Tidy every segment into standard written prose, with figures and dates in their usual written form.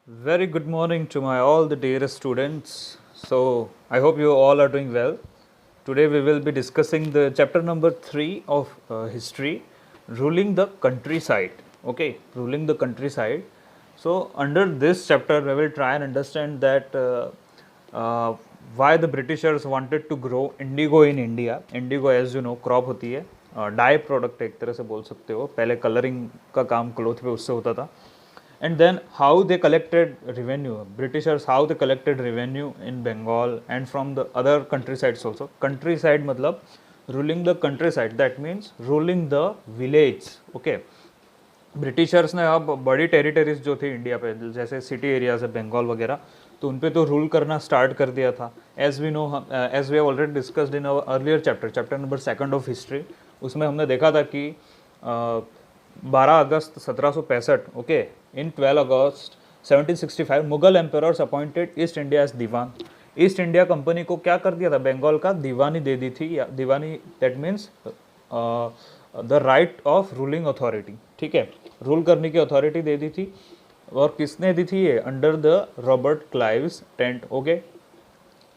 Very good morning to my all the dearest students. So I hope you all are doing well. Today we will be discussing the chapter number 3 of history, ruling the countryside. Okay, ruling the countryside. So under this chapter we will try and understand that why the Britishers wanted to grow indigo in India. Indigo as you know crop होती है, die product एक तरह से बोल सकते हो. पहले colouring का काम क्लोथ पे उससे होता था. And then how they collected revenue, Britishers how they collected revenue in Bengal and from the other countrysides also. Countryside मतलब ruling the countryside, that means ruling the village. Okay, Britishers ने अब बड़ी territories जो थी India पे, जैसे city areas है बंगाल वगैरह, तो उन पे तो रूल करना स्टार्ट कर दिया था. As we know, as we have already discussed in our earlier chapter, chapter number 2 of history. उसमें हमने देखा था कि 12 अगस्त 1765, okay, in 12 August 1765 Mughal emperors appointed East India as Diwan. East India company को क्या कर दिया था, बंगाल का दीवानी दे दी थी. Diwani that means the right of ruling authority. ठीक है, रूल करने की अथॉरिटी दे दी थी. और किसने दी थी ये, under the Robert Clive's tent. Okay,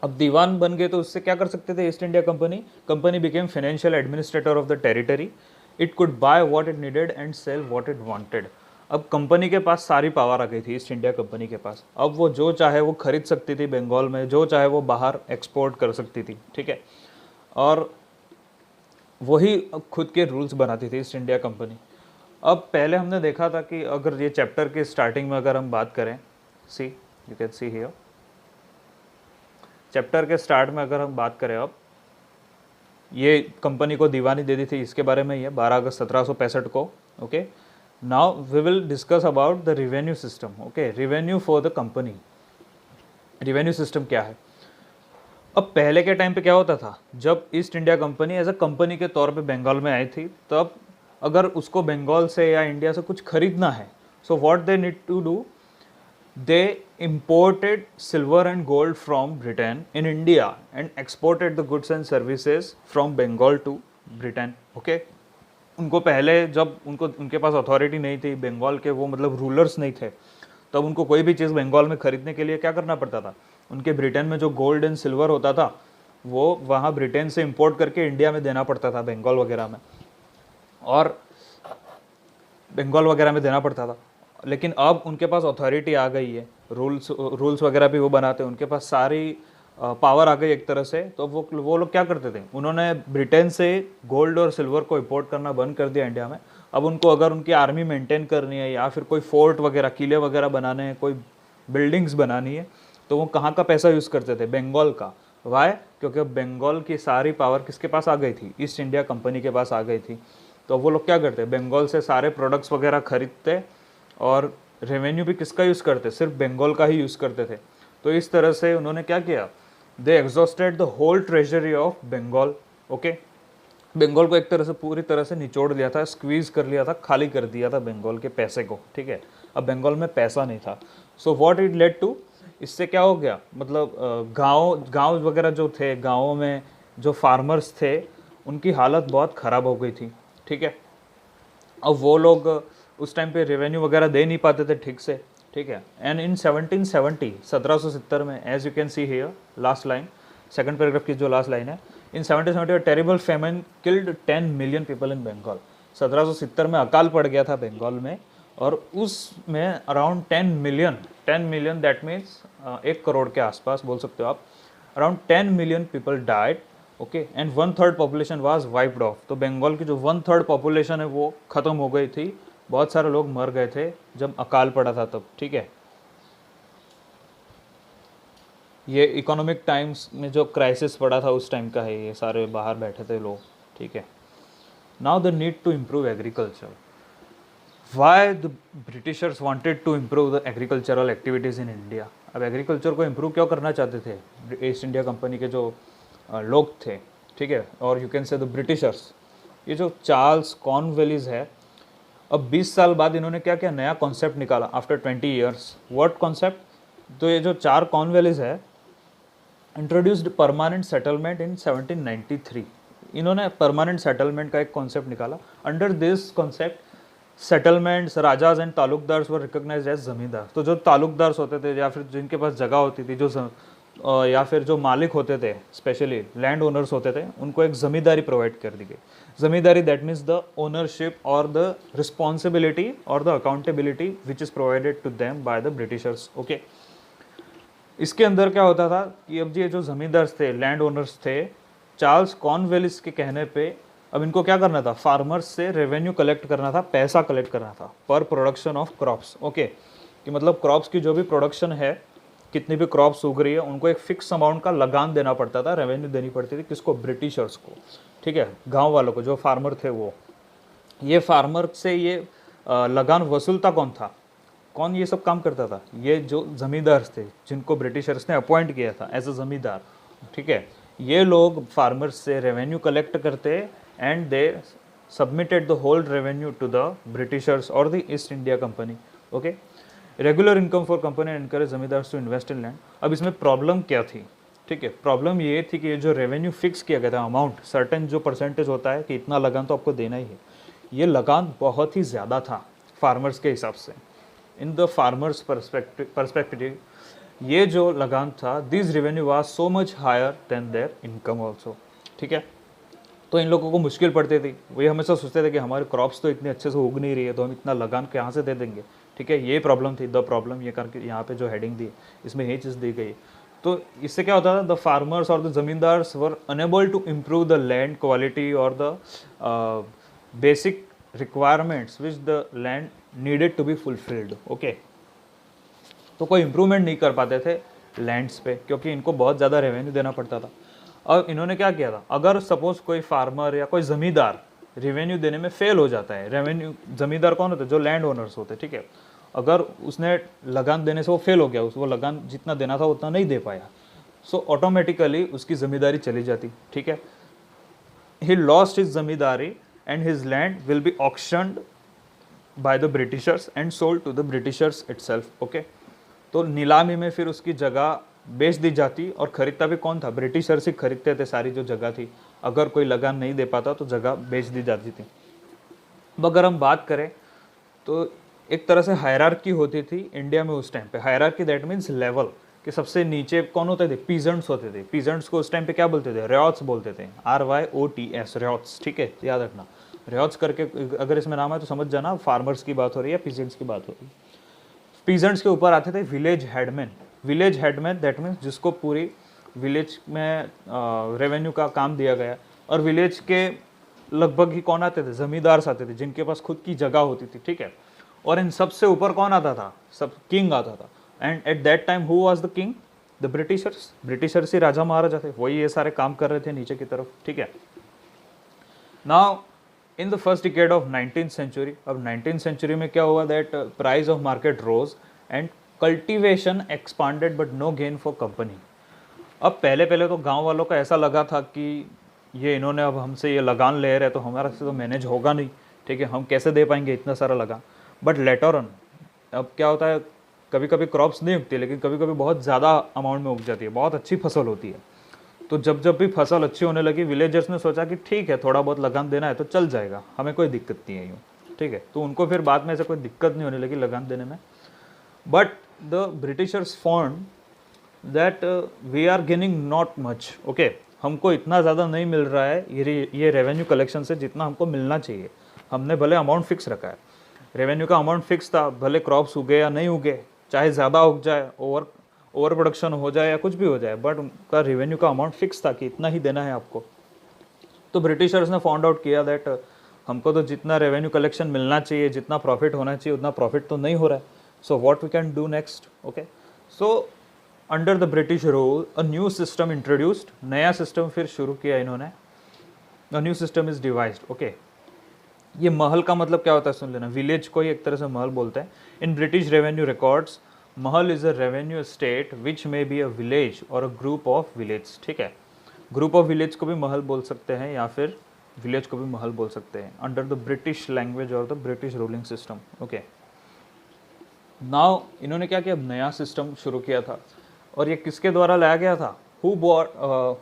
अब दीवान बन गए तो उससे क्या कर सकते थे East India Company. Company became financial administrator of the territory. It could buy what it needed and sell what it wanted. अब कंपनी के पास सारी पावर आ गई थी ईस्ट इंडिया कंपनी के पास. अब वो जो चाहे वो खरीद सकती थी बंगाल में, जो चाहे वो बाहर एक्सपोर्ट कर सकती थी. ठीक है, और वही खुद के रूल्स बनाती थी ईस्ट इंडिया कंपनी. अब पहले हमने देखा था कि अगर ये चैप्टर के स्टार्टिंग में अगर हम बात करें, see you can see here, chapter के स्टार्ट में अगर हम बात करें, अब ये कंपनी को दीवानी दे दी थी, इसके बारे में ये 12 अगस्त 1765 को. Okay, now we will discuss about the revenue system. Okay, revenue for the company. Revenue system क्या है. अब पहले के टाइम पे क्या होता था, जब East India Company as a company के तौर पे बंगाल में आई थी, तब अगर उसको बंगाल से या इंडिया से कुछ खरीदना है, so what they need to do, they imported silver and gold from Britain in India and exported the goods and services from Bengal to Britain. Okay, उनको पहले जब उनके पास अथॉरिटी नहीं थी बंगाल के, वो मतलब रूलर्स नहीं थे, तब उनको कोई भी चीज़ बंगाल में खरीदने के लिए क्या करना पड़ता था, उनके ब्रिटेन में जो गोल्ड एंड सिल्वर होता था वो वहाँ ब्रिटेन से इंपोर्ट करके इंडिया में देना पड़ता था, बंगाल वगैरह में, और बंगाल वगैरह में देना पड़ता था. लेकिन अब उनके पास अथॉरिटी आ गई है, रूल्स वगैरह भी वो बनाते हैं, उनके पास सारी पावर आ गई एक तरह से. तो वो लोग क्या करते थे, उन्होंने ब्रिटेन से गोल्ड और सिल्वर को इंपोर्ट करना बंद कर दिया इंडिया में. अब उनको अगर उनकी आर्मी मेंटेन करनी है या फिर कोई फोर्ट वगैरह, किले वगैरह बनाने हैं, कोई बिल्डिंग्स बनानी है, तो वो कहाँ का पैसा यूज़ करते थे, बंगाल का. वाई, क्योंकि बंगाल की सारी पावर किसके पास आ गई थी, ईस्ट इंडिया कंपनी के पास आ गई थी. तो वो लोग क्या करते, बंगाल से सारे प्रोडक्ट्स वगैरह खरीदते और रेवेन्यू भी किसका यूज़ करते, सिर्फ बंगाल का ही यूज़ करते थे. तो इस तरह से उन्होंने क्या किया, they exhausted the whole treasury of Bengal. Okay, Bengal को एक तरह से पूरी तरह से निचोड़ लिया था, स्क्वीज कर लिया था, खाली कर दिया था बंगाल के पैसे को. ठीक है, अब बंगाल में पैसा नहीं था. So what it led to, इससे क्या हो गया, मतलब गांव वगैरह जो थे, गाँवों में जो फार्मर्स थे उनकी हालत बहुत ख़राब हो गई थी. ठीक है, अब वो लोग उस टाइम पे रेवेन्यू वगैरह दे नहीं पाते थे ठीक से. ठीक है, एंड इन 1770, 1770 में, as you can see here last line, second paragraph की जो लास्ट लाइन है, in 1770 terrible famine killed 10 million people in Bengal. 1770 में अकाल पड़ गया था बंगाल में, और उसमें around 10 million that means 1 crore के आसपास बोल सकते हो आप, around 10 million people died. Okay, and 1/3 population was wiped off. तो बंगाल की जो 1/3 पॉपुलेशन है वो ख़त्म हो गई थी, बहुत सारे लोग मर गए थे जब अकाल पड़ा था तब. ठीक है, ये इकोनॉमिक टाइम्स में जो क्राइसिस पड़ा था उस टाइम का है, ये सारे बाहर बैठे थे लोग. ठीक है, now the need to improve agriculture. Why the Britishers wanted to improve the agricultural activities in India. अब एग्रीकल्चर को इम्प्रूव क्यों करना चाहते थे ईस्ट इंडिया कंपनी के जो लोग थे. ठीक है, और यू कैन से द ब्रिटिशर्स. ये जो चार्ल्स कॉर्नवेलिस है, अब 20 साल बाद इन्होंने क्या क्या नया कॉन्सेप्ट निकाला आफ्टर 20 ईयर्स. व्हाट कॉन्सेप्ट, तो ये जो 4 कॉर्नवेलिस है, इंट्रोड्यूस्ड परमानेंट सेटलमेंट इन 1793. इन्होंने परमानेंट सेटलमेंट का एक कॉन्सेप्ट निकाला. Under this concept settlements, rajas and talukdars were recognised as zamindar. तो जो तालुकदार्स होते थे या फिर जिनके पास जगह होती थी, या फिर जो मालिक होते थे, स्पेशली लैंड ओनर्स होते थे, उनको एक जमींदारी प्रोवाइड कर दी गई। Zamindari that means the ownership और द रिस्पॉन्सिबिलिटी और the accountability which is provided to them by the Britishers. Okay, इसके अंदर क्या होता था कि अब ये जो जमींदार थे, लैंड ओनर्स थे, चार्ल्स कॉर्नवेलिस के कहने पे अब इनको क्या करना था, फार्मर्स से रेवेन्यू कलेक्ट करना था, पैसा कलेक्ट करना था पर प्रोडक्शन ऑफ क्रॉप्स। ओके, कि मतलब क्रॉप्स की जो भी प्रोडक्शन है, कितनी भी क्रॉप्स उग रही है, उनको एक फिक्स अमाउंट का लगान देना पड़ता था, रेवेन्यू देनी पड़ती थी। किसको? ब्रिटिशर्स को। ठीक है, गांव वालों को, जो फार्मर थे वो। ये फार्मर से ये लगान वसूलता कौन था? कौन ये सब काम करता था? ये जो जमींदार थे, जिनको ब्रिटिशर्स ने अपॉइंट किया था एज अ जमींदार। ठीक है, ये लोग फार्मर्स से रेवेन्यू कलेक्ट करते and they submitted the whole revenue to the Britishers और the East India company. Okay, regular income for company encourage zamindars to invest in land. अब इसमें प्रॉब्लम क्या थी? ठीक है, प्रॉब्लम ये थी कि ये जो रेवेन्यू फिक्स किया गया था, अमाउंट सर्टेन जो परसेंटेज होता है कि इतना लगान तो आपको देना ही है, ये लगान बहुत ही ज़्यादा था फार्मर्स के हिसाब से। इन द फार्मर्स परस्पेक्टिव ये जो लगान था, this revenue was so much higher than their income also. ठीक है, तो इन लोगों को मुश्किल पड़ती थी। वही हमेशा सोचते थे कि हमारे क्रॉप्स तो इतने अच्छे से उग नहीं रही है, तो हम इतना लगान कहाँ से दे देंगे। ठीक है, ये प्रॉब्लम थी, द प्रॉब्लम, ये करके यहाँ पे जो हेडिंग दी इसमें ये चीज़ दी गई। तो इससे क्या होता था, द फार्मर्स और the zamindars were unable to improve the land quality और the basic requirements which the land needed to be fulfilled. Okay, तो कोई इम्प्रूवमेंट नहीं कर पाते थे लैंड्स पे, क्योंकि इनको बहुत ज़्यादा रेवेन्यू देना पड़ता था। अब इन्होंने क्या किया था, अगर सपोज कोई फार्मर या कोई ज़मींदार रेवेन्यू देने में फेल हो जाता है, रेवेन्यू, ज़मींदार कौन होते हैं? जो लैंड ओनर्स होते हैं। ठीक है, अगर उसने लगान देने से वो फेल हो गया, उसको लगान जितना देना था उतना नहीं दे पाया, सो ऑटोमेटिकली उसकी ज़मींदारी चली जाती। ठीक है, he lost his zamindari and his land will be auctioned by the Britishers and sold to the Britishers itself. Okay, तो नीलामी में फिर उसकी जगह बेच दी जाती, और खरीदता भी कौन था? ब्रिटिशर्स ही खरीदते थे सारी जो जगह थी। अगर कोई लगान नहीं दे पाता तो जगह बेच दी जाती थी। अब अगर हम बात करें तो एक तरह से हायरार्की होती थी इंडिया में उस टाइम पे। हायरार्की दैट मीन्स लेवल, कि सबसे नीचे कौन होते थे? पीजेंट्स होते थे। पीजेंट्स को उस टाइम पे क्या बोलते थे? रॉट्स बोलते थे, RYOTS, रॉट्स। ठीक है, याद रखना, रॉट्स करके अगर इसमें नाम है तो समझ जाना फार्मर्स की बात हो रही है, पीजेंट्स की बात हो रही है। पीजेंट्स के ऊपर आते थे village headman. Village headman that means जिसको पूरी विलेज में रेवेन्यू का काम दिया गया, और विलेज के लगभग ही कौन आते थे? जमींदार्स आते थे, जिनके पास खुद की जगह होती थी। ठीक है, और इन सबसे ऊपर कौन आता था? सब किंग आता था। And at that time who was the king? The Britishers. Britishers ही राजा महाराजा थे, वही ये सारे काम कर रहे थे नीचे की तरफ। ठीक है, now in the first decade of 19th century, अब 19th सेंचुरी में क्या हुआ? That price of market rose and cultivation expanded but no gain for company. अब पहले तो गांव वालों का ऐसा लगा था कि ये इन्होंने अब हमसे ये लगान ले रहे, तो हमारा से तो मैनेज होगा नहीं। ठीक है, हम कैसे दे पाएंगे इतना सारा लगान। बट लेटर ऑन अब क्या होता है, कभी कभी क्रॉप्स नहीं उगती, लेकिन कभी कभी बहुत ज़्यादा अमाउंट में उग जाती है, बहुत अच्छी फसल होती है। तो जब जब भी फसल अच्छी होने लगी, विलेजर्स ने सोचा कि ठीक है, थोड़ा बहुत लगान देना है तो चल जाएगा, हमें कोई दिक्कत नहीं है यूँ। ठीक है, तो उनको फिर बाद में ऐसे कोई दिक्कत नहीं होने लगी लगान देने में। But the Britishers found that we are gaining not much. Okay, हमको इतना ज़्यादा नहीं मिल रहा है ये रेवेन्यू कलेक्शन से जितना हमको मिलना चाहिए। हमने भले अमाउंट फिक्स रखा है, रेवेन्यू का अमाउंट फिक्स था, भले क्रॉप्स उगे या नहीं उगे, चाहे ज़्यादा उग जाए, ओवर प्रोडक्शन हो जाए या कुछ भी हो जाए, बट उनका रेवेन्यू का अमाउंट फिक्स था कि इतना ही देना है आपको। तो ब्रिटिशर्स ने फाउंड आउट किया दैट हमको तो जितना रेवेन्यू कलेक्शन मिलना चाहिए, जितना प्रॉफिट होना चाहिए, उतना प्रॉफिट तो नहीं हो रहा है। So what we can do next? Okay, so under the British rule a new system introduced, नया सिस्टम फिर शुरू किया इन्होंने। A new system is devised. Okay, ये महल का मतलब क्या होता है सुन लेना, विलेज को ही एक तरह से महल बोलते हैं। In British revenue records, Mahal is a revenue state which may be a village और अ ग्रुप ऑफ विलेज। ठीक है, ग्रुप ऑफ विलेज को भी महल बोल सकते हैं या फिर विलेज को भी महल बोल सकते हैं, अंडर द ब्रिटिश लैंग्वेज और the British ruling system. Okay, now इन्होंने क्या किया? नया सिस्टम शुरू किया था, और ये किसके द्वारा लाया गया था? Who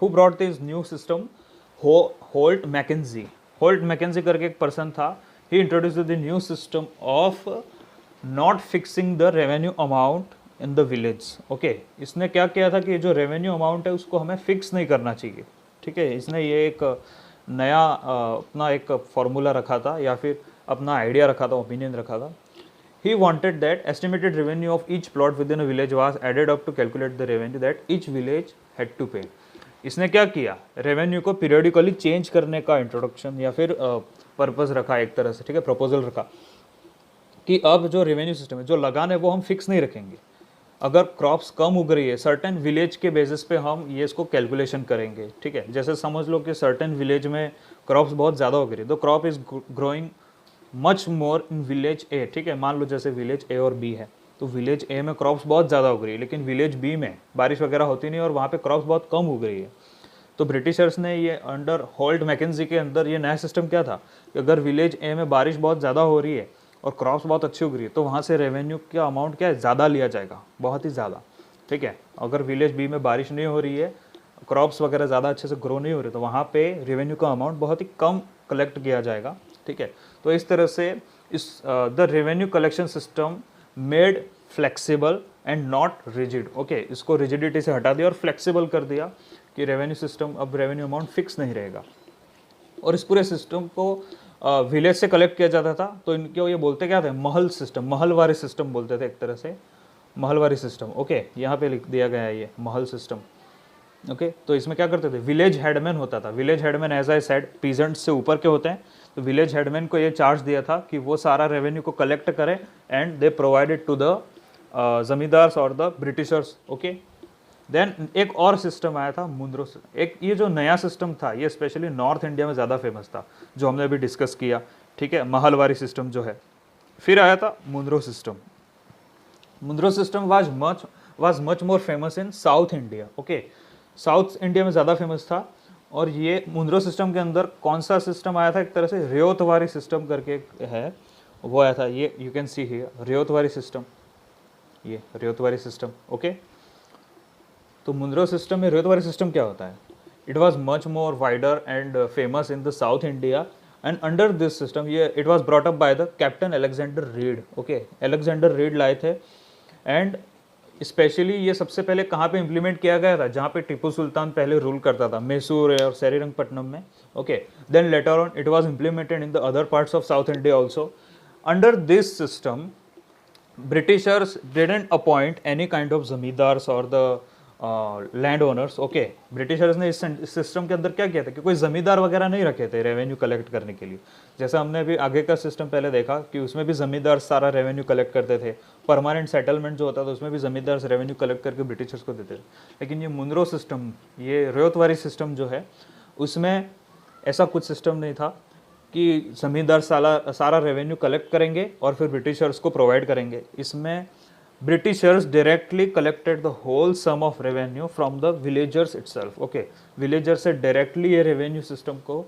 brought this new system? Holt Mackenzie. Holt Mackenzie करके एक पर्सन था, he introduced the new system of not fixing the revenue amount in the village. Okay, इसने क्या किया था कि जो रेवेन्यू अमाउंट है उसको हमें फिक्स नहीं करना चाहिए। ठीक है, इसने ये एक नया अपना एक फॉर्मूला रखा था या फिर अपना आइडिया रखा था, ओपिनियन रखा था। He wanted that estimated revenue of each plot within a village was added up to calculate the revenue that each village had to pay। इसने क्या किया, रेवेन्यू को पीरियडिकली चेंज करने का इंट्रोडक्शन या फिर पर्पस रखा एक तरह से। ठीक है, प्रपोजल रखा कि अब जो रेवेन्यू सिस्टम है, जो लगान है वो हम फिक्स नहीं रखेंगे। अगर क्रॉप्स कम उग रही है सर्टेन विलेज के बेसिस पे हम ये इसको कैलकुलेशन करेंगे। ठीक है, जैसे समझ लो कि सर्टेन विलेज में क्रॉप्स बहुत ज़्यादा उग रही है, तो crop is growing much more in village A. ठीक है, मान लो जैसे विलेज ए और बी है, तो विलेज ए में क्रॉप्स बहुत ज़्यादा उग रही है, लेकिन विलेज बी में बारिश वगैरह होती नहीं और वहाँ पे क्रॉप्स बहुत कम उग रही है। तो ब्रिटिशर्स ने ये अंडर होल्ट मैकेंजी के अंदर ये नया सिस्टम क्या था कि अगर विलेज ए में बारिश बहुत ज़्यादा हो रही है और क्रॉप्स बहुत अच्छी उग रही है, तो वहाँ से रेवेन्यू का अमाउंट क्या है, ज़्यादा लिया जाएगा, बहुत ही ज़्यादा। ठीक है, अगर विलेज बी में बारिश नहीं हो रही है, क्रॉप्स वगैरह ज़्यादा अच्छे से ग्रो नहीं हो रही, तो वहाँ पे रेवेन्यू का अमाउंट बहुत ही कम कलेक्ट किया जाएगा। ठीक है, तो इस तरह से इस the revenue collection system made flexible and not rigid. Okay, इसको रिजिडिटी से हटा दिया और फ्लेक्सिबल कर दिया कि रेवेन्यू सिस्टम अब रेवेन्यू अमाउंट फिक्स नहीं रहेगा। और इस पूरे सिस्टम को विलेज से कलेक्ट किया जाता था, तो इनके ये बोलते क्या थे, महल सिस्टम, महलवारी सिस्टम बोलते थे एक तरह से, महलवारी सिस्टम। ओके, यहाँ पे लिख दिया गया है ये महल सिस्टम। ओके, तो इसमें क्या करते थे, विलेज हेडमैन होता था। Village headman as I said peasants से ऊपर के होते हैं, तो विलेज हेडमैन को ये चार्ज दिया था कि वो सारा रेवेन्यू को कलेक्ट करें and they provided to the zamindars और द ब्रिटिशर्स। ओके, देन एक और सिस्टम आया था मुंद्रो। एक ये जो नया सिस्टम था ये स्पेशली नॉर्थ इंडिया में ज़्यादा फेमस था, जो हमने अभी डिस्कस किया। ठीक है, महलवारी सिस्टम जो है। फिर आया था Munro system. Munro system was much more famous in South India. Okay, South India में ज़्यादा फेमस था। और ये मुंद्रो सिस्टम के अंदर कौन सा सिस्टम आया था, एक तरह से रेवतवारी सिस्टम करके है, वो आया था। ये you can see here Ryotwari system, ये रेवतवारी सिस्टम। ओके, तो मुंद्रो सिस्टम में रेवतवारी सिस्टम क्या होता है, it was much more wider and famous in the South India and under this system ये it was brought up by the captain Alexander Read. Okay, Alexander Read लाए थे and specially ये सबसे पहले कहाँ पे इम्प्लीमेंट किया गया था, जहाँ पे टिप्पू सुल्तान पहले रूल करता था, मैसूर और सेरीरंगपट्टनम में। Okay, then later on it was implemented in the other parts of South India also. Under this system Britishers didn't appoint any kind of zamindars और the land owners. Okay, Britishers ने इस सिस्टम के अंदर क्या किया था कि कोई जमींदार वगैरह नहीं रखे थे रेवेन्यू कलेक्ट करने के लिए। जैसा हमने अभी आगे का सिस्टम पहले देखा कि उसमें भी जमींदार सारा रेवेन्यू कलेक्ट करते थे, परमानेंट सेटलमेंट जो होता था उसमें भी जमींदार रेवेन्यू कलेक्ट करके ब्रिटिशर्स को देते थे। लेकिन ये मुंद्रो सिस्टम, ये रेवतवारी सिस्टम जो है, उसमें ऐसा कुछ सिस्टम नहीं था कि जमींदार सारा रेवेन्यू कलेक्ट करेंगे और फिर ब्रिटिशर्स को प्रोवाइड करेंगे। इसमें Britishers directly collected the whole sum of revenue from the villagers itself. Okay, villager से डायरेक्टली ये रेवेन्यू सिस्टम को,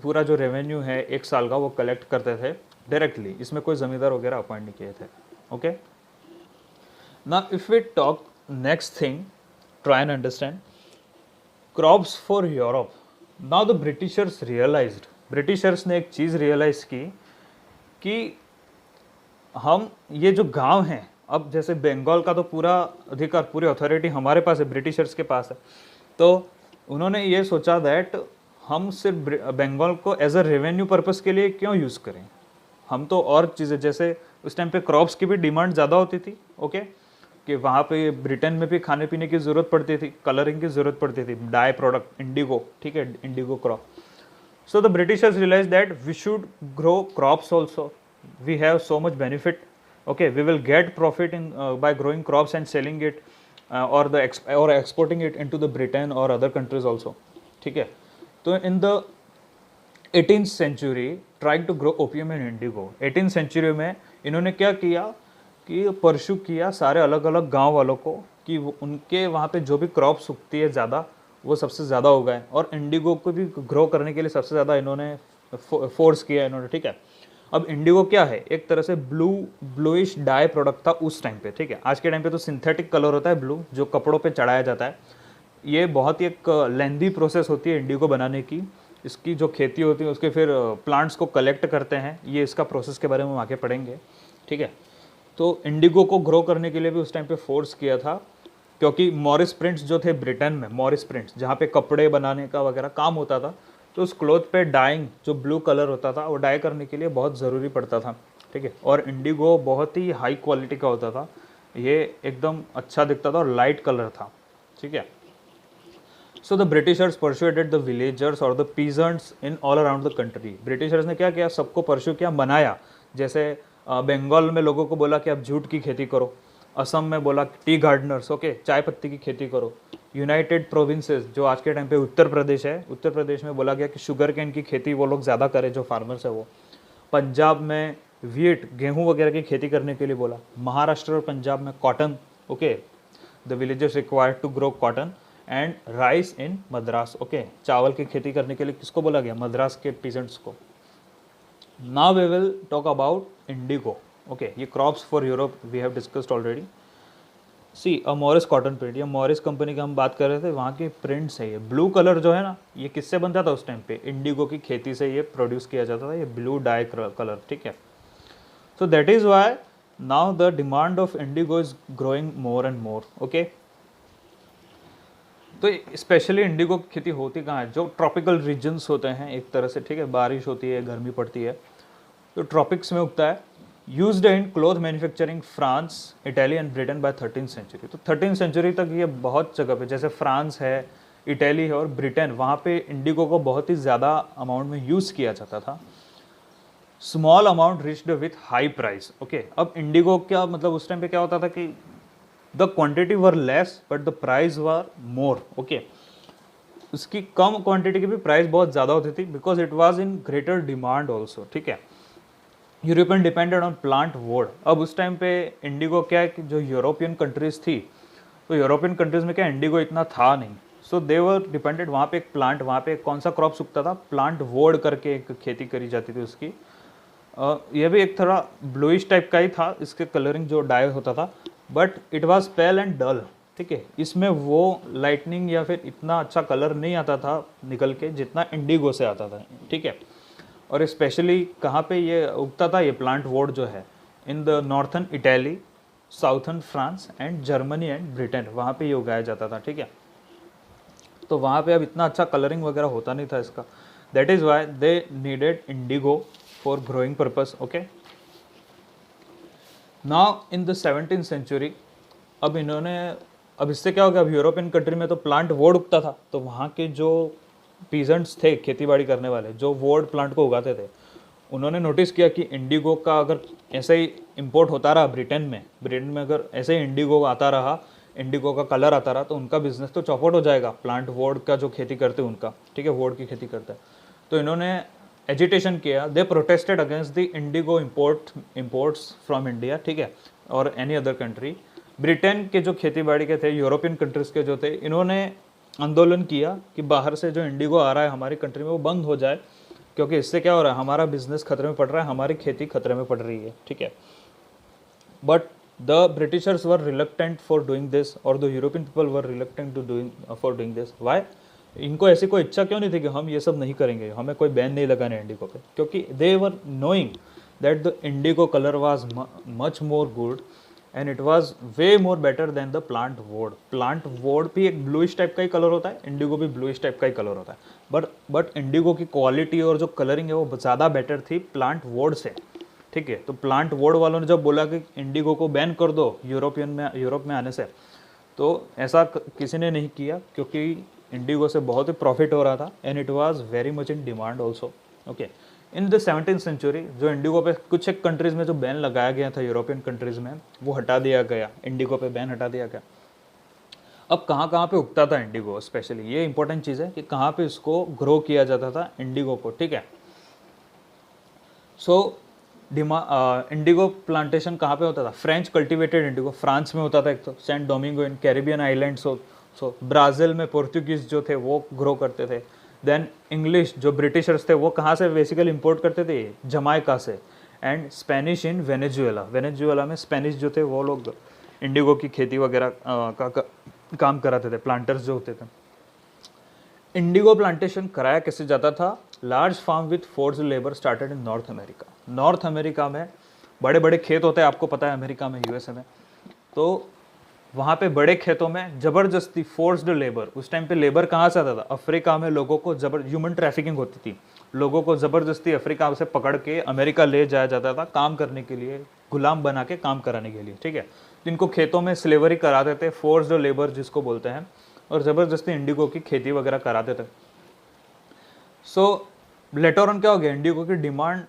पूरा जो रेवेन्यू है एक साल का, वो कलेक्ट करते थे डायरेक्टली। इसमें कोई जमींदार वगैरह अपॉइंट नहीं किए थे। Okay, now if we talk next thing, try and understand crops for Europe. Now the Britishers realised, Britishers ने एक चीज़ रियलाइज की कि हम ये जो गांव हैं, अब जैसे बंगाल का तो पूरा अधिकार, पूरी अथॉरिटी हमारे पास है, ब्रिटिशर्स के पास है, तो उन्होंने ये सोचा दैट हम सिर्फ बंगाल को एज अ रेवेन्यू पर्पस के लिए क्यों यूज़ करें, हम तो और चीज़ें, जैसे उस टाइम पे क्रॉप्स की भी डिमांड ज़्यादा होती थी। ओके, कि वहाँ पे ब्रिटेन में भी खाने पीने की ज़रूरत पड़ती थी, कलरिंग की ज़रूरत पड़ती थी, डाई प्रोडक्ट, इंडिगो। ठीक है, indigo crop. So the Britishers realise that we should grow crops also, we have so much benefit. Okay, we will get profit in by growing crops and selling it or exporting it into the Britain or other countries also. ठीक है, तो in the 18th century trying to grow opium and indigo, 18th century में इन्होंने क्या किया कि pursue किया सारे अलग अलग गांव वालों को कि उनके वहाँ पे जो भी क्रॉप्स उगती है ज़्यादा, वो सबसे ज़्यादा उगाएं, और इंडिगो को भी ग्रो करने के लिए सबसे ज़्यादा इन्होंने फोर्स किया इन्होंने। ठीक है, अब इंडिगो क्या है, एक तरह से ब्लूइश डाई प्रोडक्ट था उस टाइम पे। ठीक है, आज के टाइम पे तो सिंथेटिक कलर होता है ब्लू, जो कपड़ों पे चढ़ाया जाता है। ये बहुत ही एक लेंदी प्रोसेस होती है इंडिगो बनाने की। इसकी जो खेती होती है उसके फिर प्लांट्स को कलेक्ट करते हैं, ये इसका प्रोसेस के बारे में हम आगे पढ़ेंगे, ठीक है। तो इंडिगो को ग्रो करने के लिए भी उस टाइम पे फोर्स किया था, क्योंकि मॉरिस प्रिंट्स जो थे ब्रिटेन में, मॉरिस प्रिंट्स जहाँ पे कपड़े बनाने का वगैरह काम होता था, तो उस क्लॉथ पे डाइंग जो ब्लू कलर होता था वो डाई करने के लिए बहुत ज़रूरी पड़ता था, ठीक है। और इंडिगो बहुत ही हाई क्वालिटी का होता था, ये एकदम अच्छा दिखता था और लाइट कलर था, ठीक है। So the Britishers persuaded the villagers और the peasants in all around the country. Britishers ने क्या किया, सबको परस्यू किया, बनाया। जैसे बंगाल में लोगों को बोला कि आप जूट की खेती करो, असम में बोला टी गार्डनर्स, ओके, चाय पत्ती की खेती करो। यूनाइटेड प्रोविंसेस जो आज के टाइम पे उत्तर प्रदेश है, उत्तर प्रदेश में बोला गया कि शुगर केन की खेती वो लोग ज़्यादा करें जो फार्मर्स है वो। पंजाब में वीट, गेहूं वगैरह की खेती करने के लिए बोला। महाराष्ट्र और पंजाब में cotton, okay, the villagers required to grow cotton and rice in Madras, okay, चावल की खेती करने के लिए किसको बोला गया, मद्रास के पीजेंट्स को। Now we will talk about indigo, okay, ये crops for Europe we have discussed already. See a Morris cotton print, ये मॉरिस कंपनी की हम बात कर रहे थे, वहाँ के प्रिंट्स है। ये ब्लू कलर जो है ना, ये किससे बनता था उस टाइम पे, इंडिगो की खेती से ये प्रोड्यूस किया जाता था, ये ब्लू डाई कलर, ठीक है। So that is why now the demand of indigo is growing more and more, okay. तो स्पेशली इंडिगो की खेती होती कहाँ है, जो ट्रॉपिकल रीजन्स होते हैं एक तरह से, ठीक है, बारिश होती है, गर्मी पड़ती है, तो ट्रॉपिक्स में उगता है। Used in cloth manufacturing France, Italy and Britain by 13th century. तो 13th सेंचुरी तक ये बहुत जगह पे, जैसे फ्रांस है, इटली है और ब्रिटेन, वहाँ पे इंडिगो को बहुत ही ज़्यादा अमाउंट में यूज़ किया जाता था। Small amount reached with high price, okay. अब इंडिगो क्या मतलब, उस टाइम पे क्या होता था कि the quantity were less but the price were more, okay. उसकी कम क्वांटिटी की भी प्राइस बहुत ज़्यादा होती थी, because it was in greater demand also, ठीक है। European depended on plant would. अब उस टाइम पे इंडिगो क्या है कि जो यूरोपियन कंट्रीज थी, तो यूरोपियन कंट्रीज में क्या इंडिगो इतना था नहीं, सो दे वर डिपेंडेड, वहाँ पे एक प्लांट, वहाँ पे कौन सा क्रॉप उगता था, प्लांट वुड करके एक खेती करी जाती थी उसकी। यह भी एक थोड़ा ब्लूइश टाइप का ही था, इसके कलरिंग जो डाई होता था, but it was pale and dull, ठीक है। इसमें वो लाइटनिंग या फिर इतना अच्छा कलर नहीं आता था निकल के जितना इंडिगो से आता था, ठीक है। और स्पेशली कहाँ पे ये उगता था, ये प्लांट वुड जो है, in the northern Italy, southern France and Germany and Britain, वहाँ पे ये उगाया जाता था, ठीक है। तो वहाँ पे अब इतना अच्छा कलरिंग वगैरह होता नहीं था इसका, that is why they needed indigo for growing purpose, okay. Now in the 17th century, अब इन्होंने, अब इससे क्या हो गया, अब यूरोपियन कंट्री में तो प्लांट वुड उगता था, तो वहाँ के जो पीजेंट्स थे, खेतीबाड़ी करने वाले, जो वुड प्लांट को उगाते थे, उन्होंने नोटिस किया कि इंडिगो का अगर ऐसे ही इंपोर्ट होता रहा ब्रिटेन में अगर ऐसे ही इंडिगो आता रहा, इंडिगो का कलर आता रहा, तो उनका बिजनेस तो चौपट हो जाएगा, प्लांट वुड का जो खेती करते हैं उनका, ठीक है, वुड की खेती करते हैं। तो इन्होंने एजिटेशन किया, they protested against the indigo imports from India, ठीक है, और एनी अदर कंट्री। ब्रिटेन के जो खेतीबाड़ी के थे, यूरोपियन कंट्रीज़ के जो थे, इन्होंने आंदोलन किया कि बाहर से जो इंडिगो आ रहा है हमारी कंट्री में वो बंद हो जाए, क्योंकि इससे क्या हो रहा है, हमारा बिजनेस खतरे में पड़ रहा है, हमारी खेती खतरे में पड़ रही है, ठीक है। But the Britishers were reluctant for doing this, और the European people were reluctant to for doing this. Why? इनको ऐसी कोई इच्छा क्यों नहीं थी कि हम ये सब नहीं करेंगे, हमें कोई बैन नहीं लगाना इंडिगो पे, क्योंकि they were knowing that the indigo colour was much more good and it was way more better than the plant wood. Plant wood भी एक ब्लूइश टाइप का ही कलर होता है, इंडिगो भी ब्लूइश टाइप का ही कलर होता है, बट इंडिगो की क्वालिटी और जो कलरिंग है वो ज़्यादा बेटर थी प्लांट वुड से, ठीक है। तो प्लांट वुड वालों ने जब बोला कि इंडिगो को बैन कर दो यूरोप में आने से, तो ऐसा किसी ने नहीं किया, क्योंकि इंडिगो से बहुत ही प्रॉफिट हो रहा था and it was very much in demand also, okay. In the 17th century जो इंडिगो पे कुछ एक कंट्रीज़ में जो बैन लगाया गया था यूरोपियन कंट्रीज़ में, वो हटा दिया गया, इंडिगो पे बैन हटा दिया गया। अब कहाँ कहाँ पे उगता था इंडिगो, स्पेशली ये इंपॉर्टेंट चीज़ है कि कहाँ पे इसको ग्रो किया जाता था इंडिगो को, ठीक है। सो इंडिगो प्लांटेशन कहाँ पे होता था, फ्रेंच कल्टिवेटेड इंडिगो फ्रांस में होता था, एक तो सेंट डोमिंगो इन कैरिबियन आइलैंड्स, सो ब्राज़ील में पोर्तुगीज़ जो थे वो ग्रो करते थे। देन इंग्लिश जो ब्रिटिशर्स थे वो कहाँ से बेसिकली इंपोर्ट करते थे, जमाइका से। एंड स्पेनिश इन वेनेजुएला में स्पेनिश जो थे वो लोग इंडिगो की खेती वगैरह का काम कराते थे, प्लांटर्स जो होते थे। इंडिगो प्लांटेशन कराया कैसे जाता था? Large farm with forced labour started in North America. North America में बड़े बड़े खेत होते हैं, आपको पता है, अमेरिका में, यूएसए में। तो वहाँ पे बड़े खेतों में ज़बरदस्ती फोर्स्ड लेबर, उस टाइम पे लेबर कहाँ से आता था? अफ्रीका में लोगों को ह्यूमन ट्रैफिकिंग होती थी, लोगों को ज़बरदस्ती अफ्रीका से पकड़ के अमेरिका ले जाया जाता था काम करने के लिए, गुलाम बना के काम कराने के लिए, ठीक है। जिनको खेतों में स्लेवरी कराते थे, फोर्स्ड लेबर जिसको बोलते हैं, और ज़बरदस्ती इंडिगो की खेती वगैरह कराते थे। सो लेटर ऑन क्या हो गया, इंडिगो की demand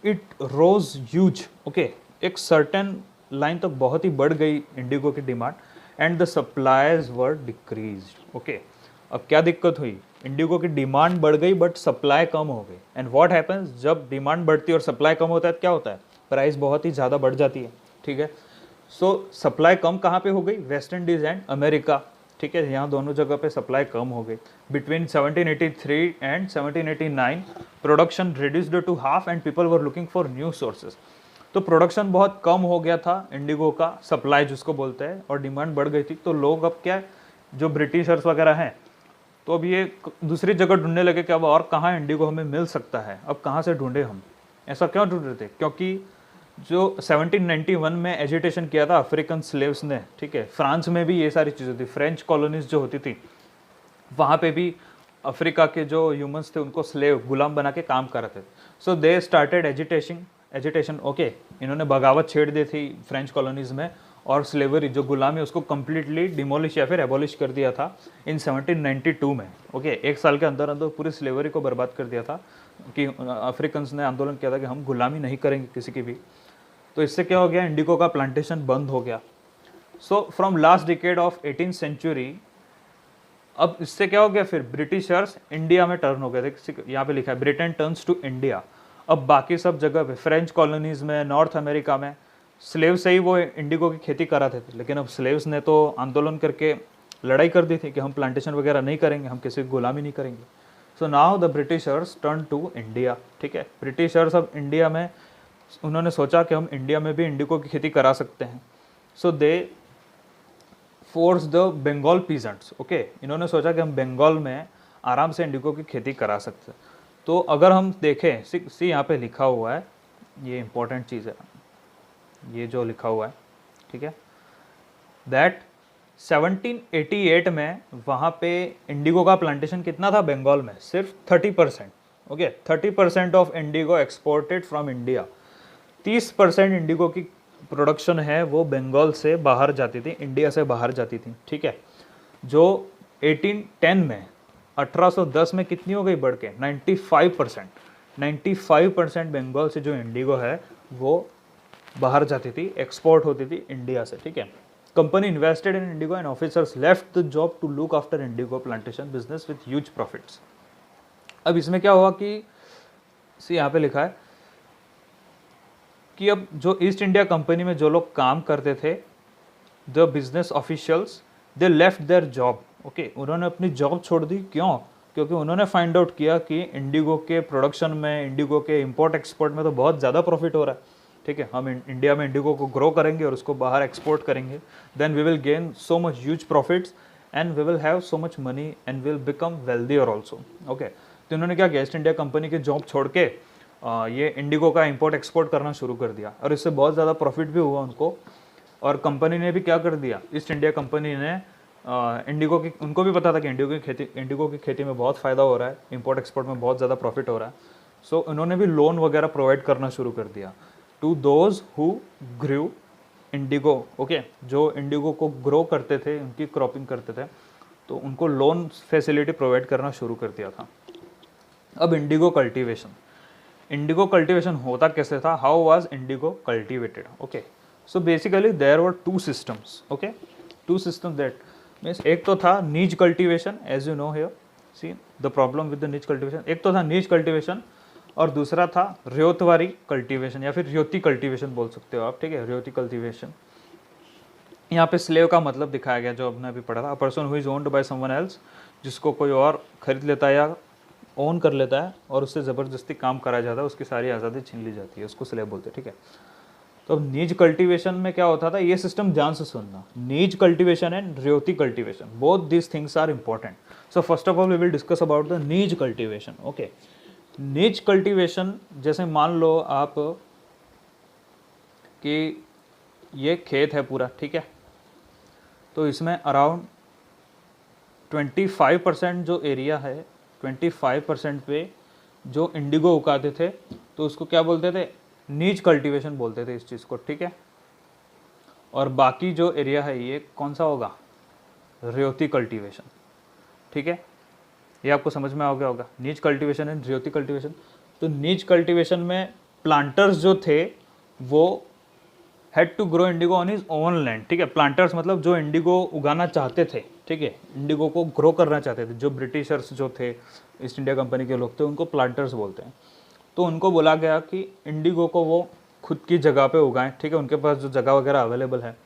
it rose huge, okay, एक सर्टेन लाइन तक बहुत ही बढ़ गई इंडिगो की demand, and the supplies were decreased, okay. अब क्या दिक्कत हुई? इंडिगो की डिमांड बढ़ गई बट सप्लाई कम हो गई। एंड व्हाट हैपेंस, जब डिमांड बढ़ती है और सप्लाई कम होता है तो क्या होता है? प्राइस बहुत ही ज़्यादा बढ़ जाती है, ठीक है। सो सप्लाई कम कहाँ पे हो गई? वेस्ट इंडीज एंड अमेरिका, ठीक है, यहाँ दोनों जगह पे सप्लाई कम हो गई। Between 1783 and 1789 production reduced to half and people were looking for new sources. तो प्रोडक्शन बहुत कम हो गया था इंडिगो का, सप्लाई जिसको बोलते हैं, और डिमांड बढ़ गई थी। तो लोग अब क्या, जो ब्रिटिशर्स वगैरह हैं, तो अब ये दूसरी जगह ढूंढने लगे कि अब और कहाँ इंडिगो हमें मिल सकता है, अब कहाँ से ढूंढे हम। ऐसा क्यों ढूंढ रहे थे? क्योंकि जो 1791 में एजिटेशन किया था अफ्रीकन स्लेव्स ने, ठीक है, फ्रांस में भी ये सारी चीज़ें थी, फ्रेंच कॉलोनीज जो होती थी वहाँ पे भी अफ्रीका के जो ह्यूमंस थे उनको स्लेव, गुलाम बना के काम कराते थे। सो दे स्टार्टेड एजिटेशन, ओके, इन्होंने बगावत छेड़ दी थी फ्रेंच कॉलोनीज में, और स्लेवरी जो गुलामी उसको कम्प्लीटली डिमोलिश या फिर एबॉलिश कर दिया था इन 1792 में, ओके। एक साल के अंदर अंदर पूरी स्लेवरी को बर्बाद कर दिया था, कि अफ्रीकन्स ने आंदोलन किया था कि हम गुलामी नहीं करेंगे किसी की भी। तो इससे क्या हो गया, इंडिगो का प्लांटेशन बंद हो गया। So from last decade of 18th century, अब इससे क्या हो गया, फिर ब्रिटिशर्स इंडिया में टर्न हो गए थे। यहाँ पे लिखा है ब्रिटेन टर्न्स टू इंडिया। अब बाकी सब जगह पे, फ्रेंच कॉलोनीज में, नॉर्थ अमेरिका में, स्लेव से ही वो इंडिगो की खेती कराते थे। लेकिन अब स्लेव्स ने तो आंदोलन करके लड़ाई कर दी थी कि हम प्लांटेशन वगैरह नहीं करेंगे, हम किसी की गुलामी नहीं करेंगे। So now the Britishers turn to India, ठीक है। ब्रिटिशर्स अब इंडिया में, उन्होंने सोचा कि हम इंडिया में भी इंडिगो की खेती करा सकते हैं। So they force the Bengal peasants, okay. इन्होंने सोचा कि हम बंगाल में आराम से इंडिगो की खेती करा सकते हैं। तो अगर हम देखें, सी यहाँ पे लिखा हुआ है, ये इंपॉर्टेंट चीज़ है, ये जो लिखा हुआ है, ठीक है, दैट 1788 में वहाँ पे इंडिगो का प्लांटेशन कितना था बंगाल में? सिर्फ 30%, okay. 30% of Indigo exported from India. 30% Indigo की प्रोडक्शन है वो बंगाल से बाहर जाती थी, इंडिया से बाहर जाती थी, ठीक है। जो 1810 में, 1810 में कितनी हो गई बढ़ के? 95%। 95% बंगाल से जो इंडिगो है वो बाहर जाती थी, एक्सपोर्ट होती थी इंडिया से, ठीक है। Company invested in indigo and officers left the job to look after indigo plantation business with huge profits. अब इसमें क्या हुआ कि यहाँ पे लिखा है कि अब जो ईस्ट इंडिया कंपनी में जो लोग काम करते थे, the business officials, they left their job, okay. उन्होंने अपनी जॉब छोड़ दी। क्यों? क्योंकि उन्होंने फाइंड आउट किया कि इंडिगो के प्रोडक्शन में, इंडिगो के इंपोर्ट एक्सपोर्ट में तो बहुत ज़्यादा प्रॉफिट हो रहा है, ठीक है। हम इंडिया में इंडिगो को ग्रो करेंगे और उसको बाहर एक्सपोर्ट करेंगे, then we will gain so much huge profits and we will have so much money and will become wealthier also, okay. तो इन्होंने क्या किया, ईस्ट इंडिया कंपनी की जॉब छोड़ के ये इंडिगो का इंपोर्ट एक्सपोर्ट करना शुरू कर दिया, और इससे बहुत ज़्यादा प्रॉफिट भी हुआ उनको। और कंपनी ने भी क्या कर दिया, ईस्ट इंडिया कंपनी ने इंडिगो की, उनको भी पता था कि इंडिगो की खेती में बहुत फ़ायदा हो रहा है, इंपोर्ट एक्सपोर्ट में बहुत ज़्यादा प्रॉफिट हो रहा है। सो उन्होंने भी लोन वगैरह प्रोवाइड करना शुरू कर दिया to those who grew indigo, okay. जो इंडिगो को ग्रो करते थे, उनकी क्रॉपिंग करते थे, तो उनको लोन फैसिलिटी प्रोवाइड करना शुरू कर दिया था। अब इंडिगो कल्टीवेशन होता कैसे था? How was indigo cultivated, okay. So basically there were two systems, okay, two system that means, एक तो था nij cultivation, as you know here, see the problem with the nij cultivation. एक तो था नीज कल्टीवेशन और दूसरा था रेतवारी कल्टीवेशन, या फिर रेती कल्टीवेशन बोल सकते हो आप, ठीक है, रेती कल्टीवेशन। यहाँ पे स्लेव का मतलब दिखाया गया जो हमने अभी पढ़ा था, a person who is owned by someone else, जिसको कोई और खरीद लेता है या ओन कर लेता है और उससे ज़बरदस्ती काम कराया जाता है, उसकी सारी आज़ादी छीन ली जाती है, उसको स्लेव बोलते हैं, ठीक है। तो अब नीज कल्टीवेशन में क्या होता था, ये सिस्टम ध्यान से सुनना, nij cultivation and ryoti cultivation, both these things are important. So first of all we will discuss about the nij cultivation. Okay, nij cultivation जैसे मान लो आप कि ये खेत है पूरा, ठीक है, तो इसमें अराउंड 25% जो एरिया है, 25% पे जो इंडिगो उगाते थे तो उसको क्या बोलते थे, नीच कल्टीवेशन बोलते थे इस चीज़ को, ठीक है. और बाकी जो एरिया है ये कौन सा होगा, रेवती कल्टीवेशन, ठीक है. ये आपको समझ में आ गया होगा, नीच कल्टीवेशन एंड रेवती कल्टीवेशन. तो नीच कल्टीवेशन में प्लांटर्स जो थे वो had to grow indigo on his own land, ठीक है. प्लांटर्स मतलब जो इंडिगो उगाना चाहते थे, ठीक है, इंडिगो को ग्रो करना चाहते थे. जो ब्रिटिशर्स जो थे, ईस्ट इंडिया कंपनी के लोग थे, उनको प्लांटर्स बोलते हैं. तो उनको बोला गया कि इंडिगो को वो खुद की जगह पे उगाएं, ठीक है, उनके पास जो जगह वगैरह अवेलेबल है,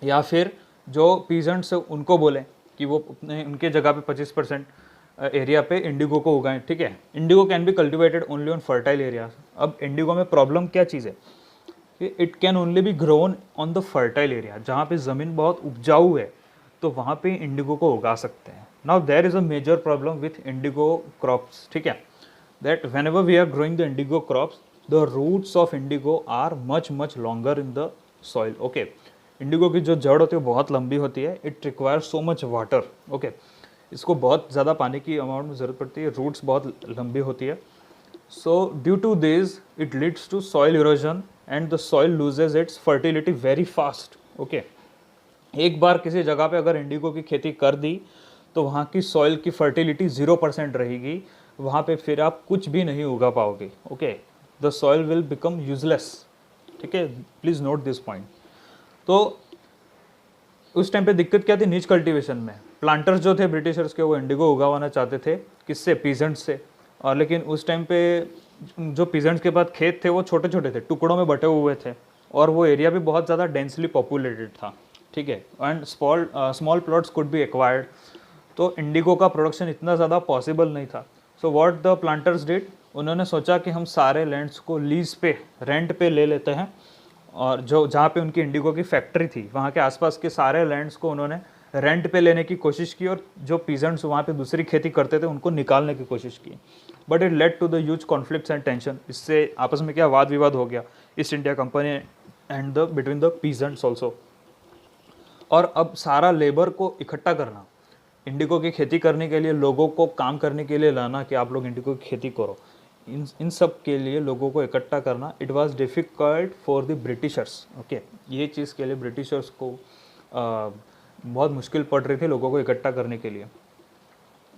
या फिर जो पीजेंट्स उनको बोलें कि वो उनके जगह पे 25% एरिया पे इंडिगो को उगाएं, ठीक है. Indigo can be cultivated only on fertile areas. अब इंडिगो में प्रॉब्लम क्या चीज़ है कि it can only B grown on the fertile area, जहाँ पे ज़मीन बहुत उपजाऊ है तो वहाँ पे इंडिगो को उगा सकते हैं. Now there is a major problem with indigo crops, ठीक है, that whenever we are growing the indigo crops, the roots of indigo are much longer in the soil. Okay, Indigo की जो जड़ होती है बहुत लंबी होती है. It require so much water. Okay, इसको बहुत ज़्यादा पानी की अमाउंट में ज़रूरत पड़ती है. रूट्स बहुत लंबी होती है. So due to this it leads to soil erosion and the soil loses its fertility very fast. Okay, एक बार किसी जगह पे अगर इंडिगो की खेती कर दी तो वहाँ की सॉइल की फर्टिलिटी 0% रहेगी. वहाँ पे फिर आप कुछ भी नहीं उगा पाओगे. Okay, the soil will become useless, ठीक है. Please note this point. तो उस टाइम पे दिक्कत क्या थी नीच कल्टीवेशन में, प्लांटर्स जो थे ब्रिटिशर्स के वो इंडिगो उगाना चाहते थे, किससे, पीजेंट्स से. और लेकिन उस टाइम पे जो पीजेंट्स के पास खेत थे वो छोटे छोटे थे, टुकड़ों में बटे हुए थे, और वो एरिया भी बहुत ज़्यादा डेंसली पॉपुलेटेड था, ठीक है. And small plots could be acquired. तो इंडिगो का प्रोडक्शन इतना ज़्यादा पॉसिबल नहीं था. So what the planters did, उन्होंने सोचा कि हम सारे लैंड्स को लीज पे, रेंट पे ले लेते हैं, और जो जहाँ पे उनकी इंडिगो की फैक्ट्री थी वहाँ के आसपास के सारे लैंड्स को उन्होंने रेंट पे लेने की कोशिश की, और जो पीजेंट्स वहाँ पे दूसरी खेती करते थे उनको निकालने की कोशिश की. But it led to the huge conflicts and tension. इससे आपस में क्या वाद विवाद हो गया East India Company and the between the peasants also. और अब सारा लेबर को इकट्ठा करना, इंडिगो की खेती करने के लिए लोगों को काम करने के लिए लाना कि आप लोग इंडिगो की खेती करो, इन सब के लिए लोगों को इकट्ठा करना, it was difficult for the Britishers. Okay, ये चीज़ के लिए ब्रिटिशर्स को बहुत मुश्किल पड़ रही थी लोगों को इकट्ठा करने के लिए.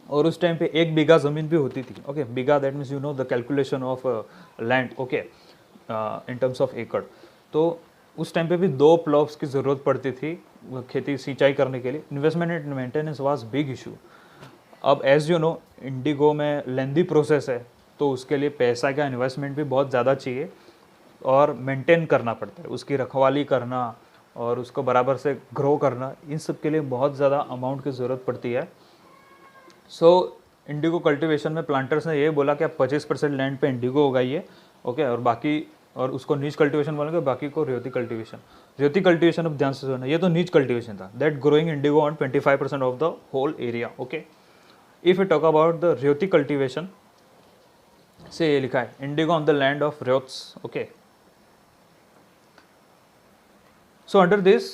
और उस टाइम पे 1 बीघा ज़मीन भी होती थी. Okay, bigha that means you know the calculation of land, okay, in terms of एकड़. तो उस टाइम पे भी 2 प्लॉट्स की ज़रूरत पड़ती थी खेती सिंचाई करने के लिए. Investment and maintenance was big issue. अब एज यू नो इंडिगो में लेंदी प्रोसेस है, तो उसके लिए पैसा का इन्वेस्टमेंट भी बहुत ज़्यादा चाहिए, और मेंटेन करना पड़ता है, उसकी रखवाली करना और उसको बराबर से ग्रो करना, इन सब के लिए बहुत ज़्यादा अमाउंट की ज़रूरत पड़ती है. सो इंडिगो कल्टिवेशन में प्लांटर्स ने ये बोला कि आप 25% लैंड पे इंडिगो उगाइए, ओके, और बाकी, और उसको नीच कल्टीवेशन बोलेंगे, बाकी को रेवती कल्टीवेशन. रेवती कल्टीवेशन अब ध्यान से सुनना, ये तो नीच कल्टीवेशन था, that growing indigo on 25% of the whole area. Okay, if you talk about the ryoti cultivation से ये लिखा है indigo on the land of ryots. Okay, so under this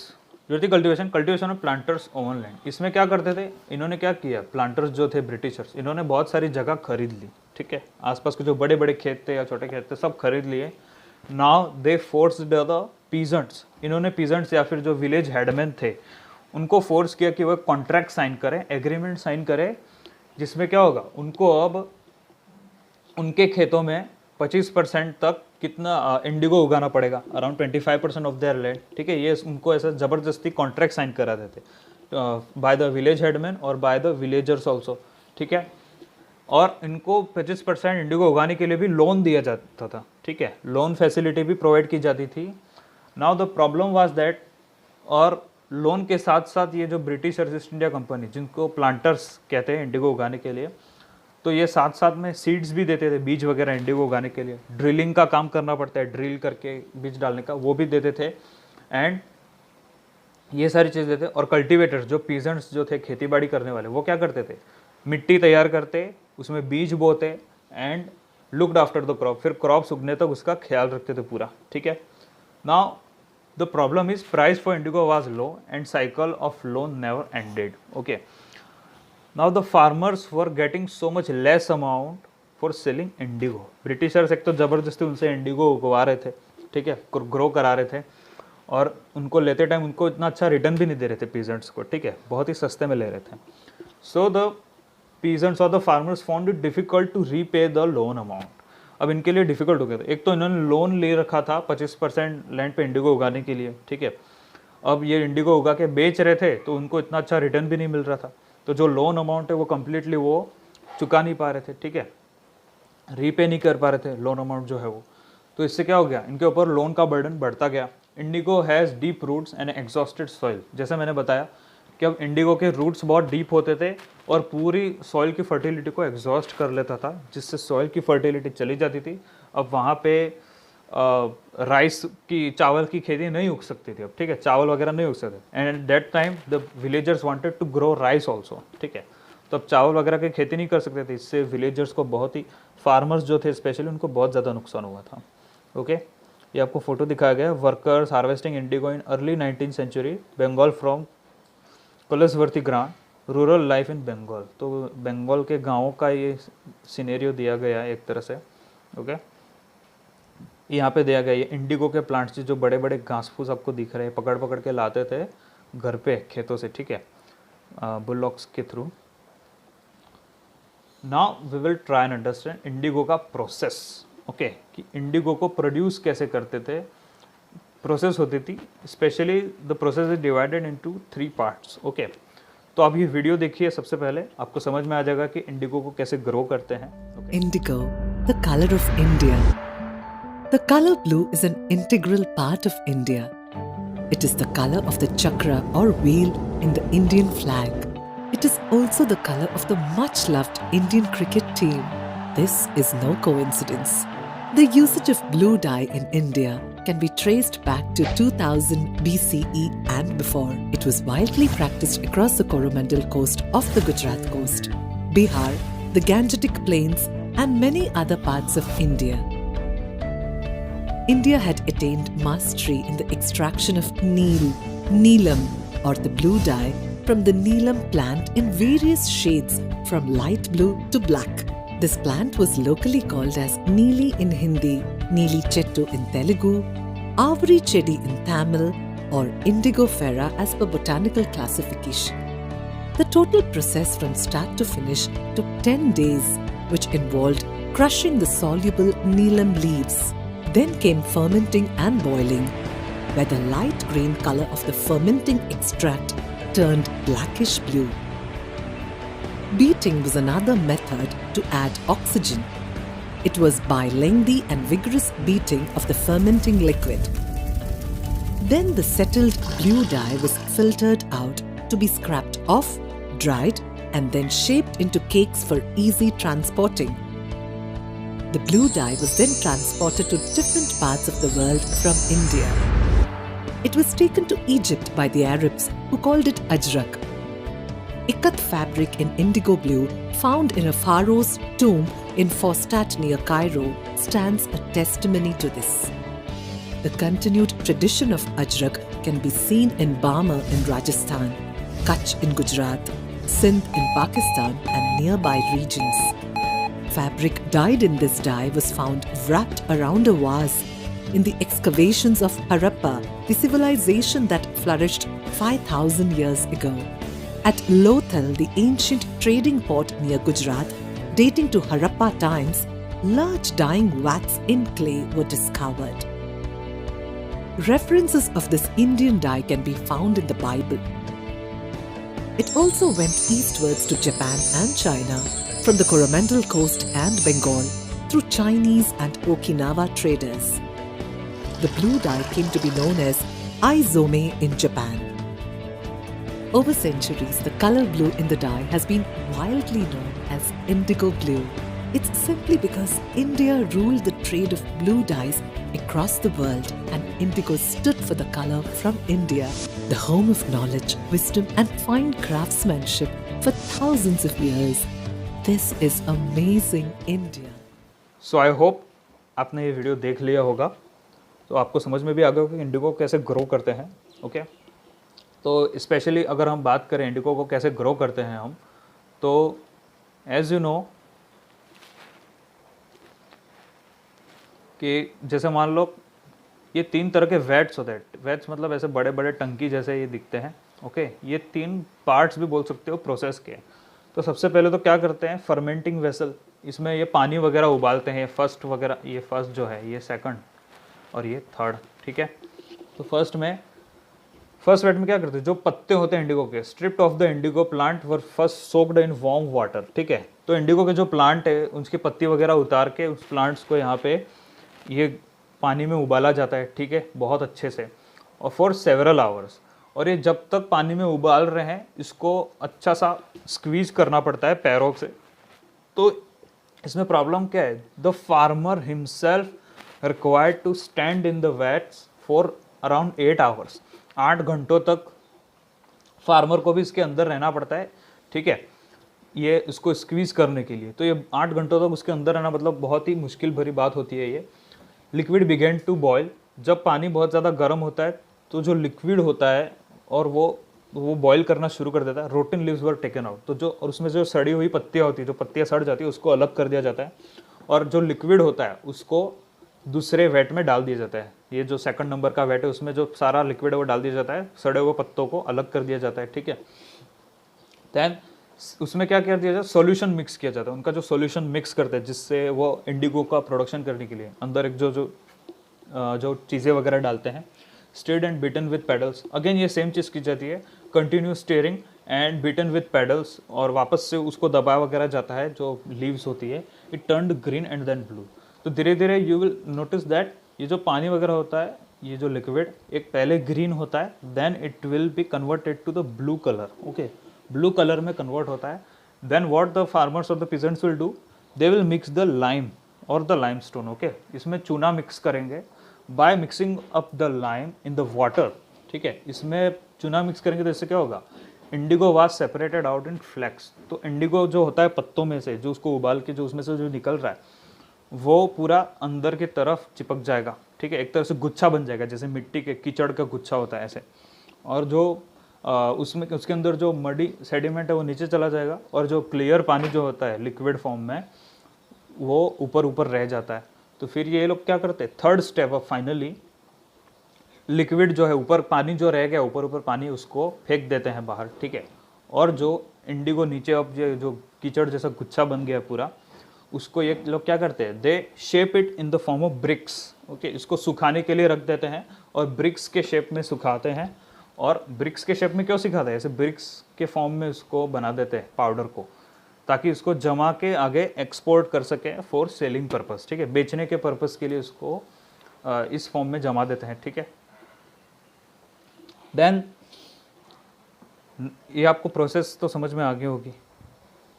ryoti cultivation of planters own land. इसमें क्या करते थे, इन्होंने क्या किया, प्लांटर्स जो थे ब्रिटिशर्स, इन्होंने बहुत सारी जगह खरीद ली, ठीक है, आसपास के जो बड़े बड़े खेत थे या छोटे खेत थे सब खरीद लिए. Now they forced the peasants, इन्होंने पीजेंट्स या फिर जो विलेज हेडमैन थे उनको फोर्स किया कि वह कॉन्ट्रैक्ट साइन करें, एग्रीमेंट साइन करें, जिसमें क्या होगा, उनको अब उनके खेतों में 25% तक कितना इंडिगो उगाना पड़ेगा, अराउंड 25% ऑफ देयर लैंड, ठीक है. ये उनको ऐसा ज़बरदस्ती कॉन्ट्रैक्ट साइन करा देते बाय द विलेज हेडमैन और बाय द विलेजर्स ऑल्सो, ठीक है. और इनको 25% इंडिगो उगाने के लिए भी लोन दिया जाता था, ठीक है, लोन फैसिलिटी भी प्रोवाइड की जाती थी. Now the problem was that, और लोन के साथ साथ ये जो ब्रिटिशर्स ईस्ट इंडिया कंपनी, जिनको प्लांटर्स कहते हैं इंडिगो उगाने के लिए, तो ये साथ साथ में सीड्स भी देते थे, बीज वगैरह इंडिगो उगाने के लिए. ड्रिलिंग का काम करना पड़ता है, ड्रिल करके बीज डालने का, वो भी देते थे. एंड ये सारी चीज़ें थे। और कल्टीवेटर्स, जो पीजेंट्स जो थे, खेती बाड़ी करने वाले, वो क्या करते थे, मिट्टी तैयार करते, उसमें बीज बोते and looked after the crop, फिर क्रॉप उगने तक उसका ख्याल रखते थे पूरा, ठीक है। Now the problem is price for Indigo was low and cycle of loan never ended, okay. Now the farmers were getting so much less amount for selling Indigo. Britishers एक तो ज़बरदस्ती उनसे इंडिगो उगवा रहे थे, ठीक है, ग्रो करा रहे थे, और उनको लेते टाइम उनको इतना अच्छा रिटर्न भी नहीं दे रहे थे पीजेंट्स को, ठीक है, बहुत ही सस्ते में ले रहे थे। सो द पीजेंट्स और the farmers found it difficult to repay the loan amount. अब इनके लिए डिफिकल्ट हो गया था, एक तो इन्होंने लोन ले रखा था 25% लैंड पे इंडिगो उगाने के लिए, ठीक है। अब ये इंडिगो उगा के बेच रहे थे तो उनको इतना अच्छा रिटर्न भी नहीं मिल रहा था, तो जो लोन अमाउंट है वो कम्प्लीटली वो चुका नहीं पा रहे थे, ठीक है, रीपे नहीं कर पा रहे थे लोन अमाउंट जो है वो। तो इससे क्या हो गया, इनके ऊपर लोन का बर्डन बढ़ता गया। Indigo has deep roots and exhausted soil, जैसे मैंने बताया कि अब इंडिगो के रूट्स बहुत डीप होते थे और पूरी सॉइल की फर्टिलिटी को एग्जॉस्ट कर लेता था, जिससे सॉइल की फर्टिलिटी चली जाती थी। अब वहाँ पे राइस की, चावल की खेती नहीं उग सकती थी अब, ठीक है, चावल वगैरह नहीं उग सकते। And that time the villagers wanted to grow rice also, ठीक है, तो अब चावल वगैरह की खेती नहीं कर सकते थे। इससे विलेजर्स को बहुत ही, फार्मर्स जो थे स्पेशली, उनको बहुत ज़्यादा नुकसान हुआ था, ओके। ये आपको फोटो दिखाया गया है, workers harvesting indigo in early 19th century, Bengal from Colesworthey Grant, rural life in Bengal. तो बंगाल के गाँवों का ये सिनेरियो दिया गया है एक तरह से, ओके। यहाँ पे दिया गया ये इंडिगो के प्लांट्स, जो बड़े बड़े घास फूस आपको दिख रहे हैं, पकड़ पकड़ के लाते थे घर पे खेतों से, ठीक है, बुलॉक्स के थ्रू। Now we will try and understand indigo का प्रोसेस, ओके, कि इंडिगो को प्रोड्यूस कैसे करते थे, प्रोसेस होती थी। Specially the process is divided into 3 parts, okay. तो आप ये वीडियो देखिए, सबसे पहले आपको समझ में आ जाएगा कि इंडिगो को कैसे ग्रो करते हैं, okay? Indigo, the color of India. The color blue is an integral part of India. It is the color of the chakra or wheel in the Indian flag. It is also the color of the much-loved Indian cricket team. This is no coincidence. The usage of blue dye in India can be traced back to 2000 BCE and before. It was widely practiced across the Coromandel coast of the Gujarat coast, Bihar, the Gangetic plains, and many other parts of India. India had attained mastery in the extraction of neelam, or the blue dye, from the neelam plant in various shades from light blue to black. This plant was locally called as Neeli in Hindi, Neeli Chettu in Telugu, Avri Chedi in Tamil, or Indigo Ferra as per botanical classification. The total process from start to finish took 10 days, which involved crushing the soluble neelam leaves. Then came fermenting and boiling, where the light green color of the fermenting extract turned blackish blue. Beating was another method to add oxygen. It was by lengthy and vigorous beating of the fermenting liquid. Then the settled blue dye was filtered out to be scraped off, dried, and then shaped into cakes for easy transporting. The blue dye was then transported to different parts of the world from India. It was taken to Egypt by the Arabs, who called it ajrak. Ikat fabric in indigo blue, found in a pharaoh's tomb in Fostat near Cairo, stands a testimony to this. The continued tradition of ajrak can be seen in Barmer in Rajasthan, Kutch in Gujarat, Sindh in Pakistan, and nearby regions. Fabric dyed in this dye was found wrapped around a vase in the excavations of Harappa, the civilization that flourished 5,000 years ago. At Lothal, the ancient trading port near Gujarat, dating to Harappa times, large dyeing vats in clay were discovered. References of this Indian dye can be found in the Bible. It also went eastwards to Japan and China, from the Coromandel coast and Bengal, through Chinese and Okinawa traders. The blue dye came to be known as Aizome in Japan. Over centuries, the color blue in the dye has been wildly known as indigo blue. It's simply because India ruled the trade of blue dyes across the world, and indigo stood for the color from India, the home of knowledge, wisdom, and fine craftsmanship for thousands of years. This is amazing India. So I hope आपने ये video देख लिया होगा, तो आपको समझ में भी आ गया होगा कि इंडिगो कैसे ग्रो करते हैं. ओके, तो स्पेशली अगर हम बात करें इंडिगो को कैसे ग्रो करते हैं हम, तो एज यू नो कि जैसे मान लो ये 3 तरह के वेट्स होते हैं. वेट्स मतलब ऐसे बड़े बड़े टंकी जैसे ये दिखते हैं. ओके, ये 3 पार्ट्स भी बोल सकते हो प्रोसेस के. तो सबसे पहले तो क्या करते हैं, फर्मेंटिंग वेसल, इसमें ये पानी वगैरह उबालते हैं. फर्स्ट वगैरह, ये फर्स्ट जो है, ये सेकंड और ये थर्ड. ठीक है, तो फर्स्ट वेट में क्या करते हैं, जो पत्ते होते हैं इंडिगो के, stripped off the indigo plant were first soaked in warm water. ठीक है, तो इंडिगो के जो प्लांट है उसकी पत्ती वगैरह उतार के उस प्लांट्स को यहाँ पे ये पानी में उबाला जाता है. ठीक है, बहुत अच्छे से, और फॉर सेवरल आवर्स. और ये जब तक पानी में उबाल रहे हैं इसको अच्छा सा स्क्वीज करना पड़ता है पैरों से. तो इसमें प्रॉब्लम क्या है, the farmer himself required to stand in the vats for around 8 hours. 8 घंटों तक फार्मर को भी इसके अंदर रहना पड़ता है. ठीक है, ये इसको स्क्वीज करने के लिए. तो ये 8 घंटों तक उसके अंदर रहना मतलब बहुत ही मुश्किल भरी बात होती है ये. लिक्विड बिगेन टू बॉयल, जब पानी बहुत ज़्यादा गर्म होता है तो जो लिक्विड होता है और वो बॉयल करना शुरू कर देता है. Rotten leaves were taken out, तो जो और उसमें जो सड़ी हुई पत्तियाँ होती है, जो पत्तियाँ सड़ जाती है उसको अलग कर दिया जाता है. और जो लिक्विड होता है उसको दूसरे वेट में डाल दिया जाता है. ये जो सेकंड नंबर का वेट है उसमें जो सारा लिक्विड है वो डाल दिया जाता है, सड़े हुए पत्तों को अलग कर दिया जाता है. ठीक है, दैन उसमें क्या कर दिया जाता है, सॉल्यूशन मिक्स किया जाता है. उनका जो सॉल्यूशन मिक्स करते हैं जिससे वो इंडिगो का प्रोडक्शन करने के लिए अंदर एक जो चीज़ें वगैरह डालते हैं. Stirred and beaten with paddles, again ये सेम चीज़ की जाती है, continue stirring and beaten with paddles, और वापस से उसको दबाया वगैरह जाता है जो लीव्स होती है. It turned green and then blue. तो धीरे धीरे यू विल नोटिस दैट ये जो पानी वगैरह होता है, ये जो लिक्विड एक पहले ग्रीन होता है, then it will be converted to the blue colour. Okay, blue colour में कन्वर्ट होता है. देन व्हाट द फार्मर्स और the peasants will do, they will mix the lime और द लाइमस्टोन. ओके, इसमें चूना मिक्स करेंगे by mixing up the lime in the water. ठीक है, इसमें चूना मिक्स करेंगे तो इससे क्या होगा, indigo was separated out in flakes. तो इंडिगो जो होता है पत्तों में से, जो उसको उबाल के जो उसमें से जो निकल रहा है वो पूरा अंदर की तरफ चिपक जाएगा. ठीक है, एक तरह से गुच्छा बन जाएगा, जैसे मिट्टी के कीचड़ का गुच्छा होता है ऐसे. और जो उसमें उसके अंदर जो मडी सेडिमेंट है वो नीचे चला जाएगा, और जो क्लियर पानी जो होता है लिक्विड फॉर्म में वो ऊपर रह जाता है. तो फिर ये लोग क्या करते हैं, third step of finally liquid जो है ऊपर, पानी जो रह गया ऊपर पानी, उसको फेंक देते हैं बाहर. ठीक है, और जो इंडिगो नीचे अब जो कीचड़ जैसा गुच्छा बन गया पूरा, उसको ये लोग क्या करते हैं, दे shape it in the form of BRICS. Okay, इसको सुखाने के लिए रख देते हैं और ब्रिक्स के शेप में सुखाते हैं. और ब्रिक्स के शेप में क्यों सिखाते हैं, ऐसे ब्रिक्स के फॉर्म में उसको बना देते हैं पाउडर को, ताकि इसको जमा के आगे एक्सपोर्ट कर सके फॉर सेलिंग पर्पस. ठीक है, बेचने के पर्पस के लिए उसको इस फॉर्म में जमा देते हैं. ठीक है, देन ये आपको प्रोसेस तो समझ में आ गई होगी.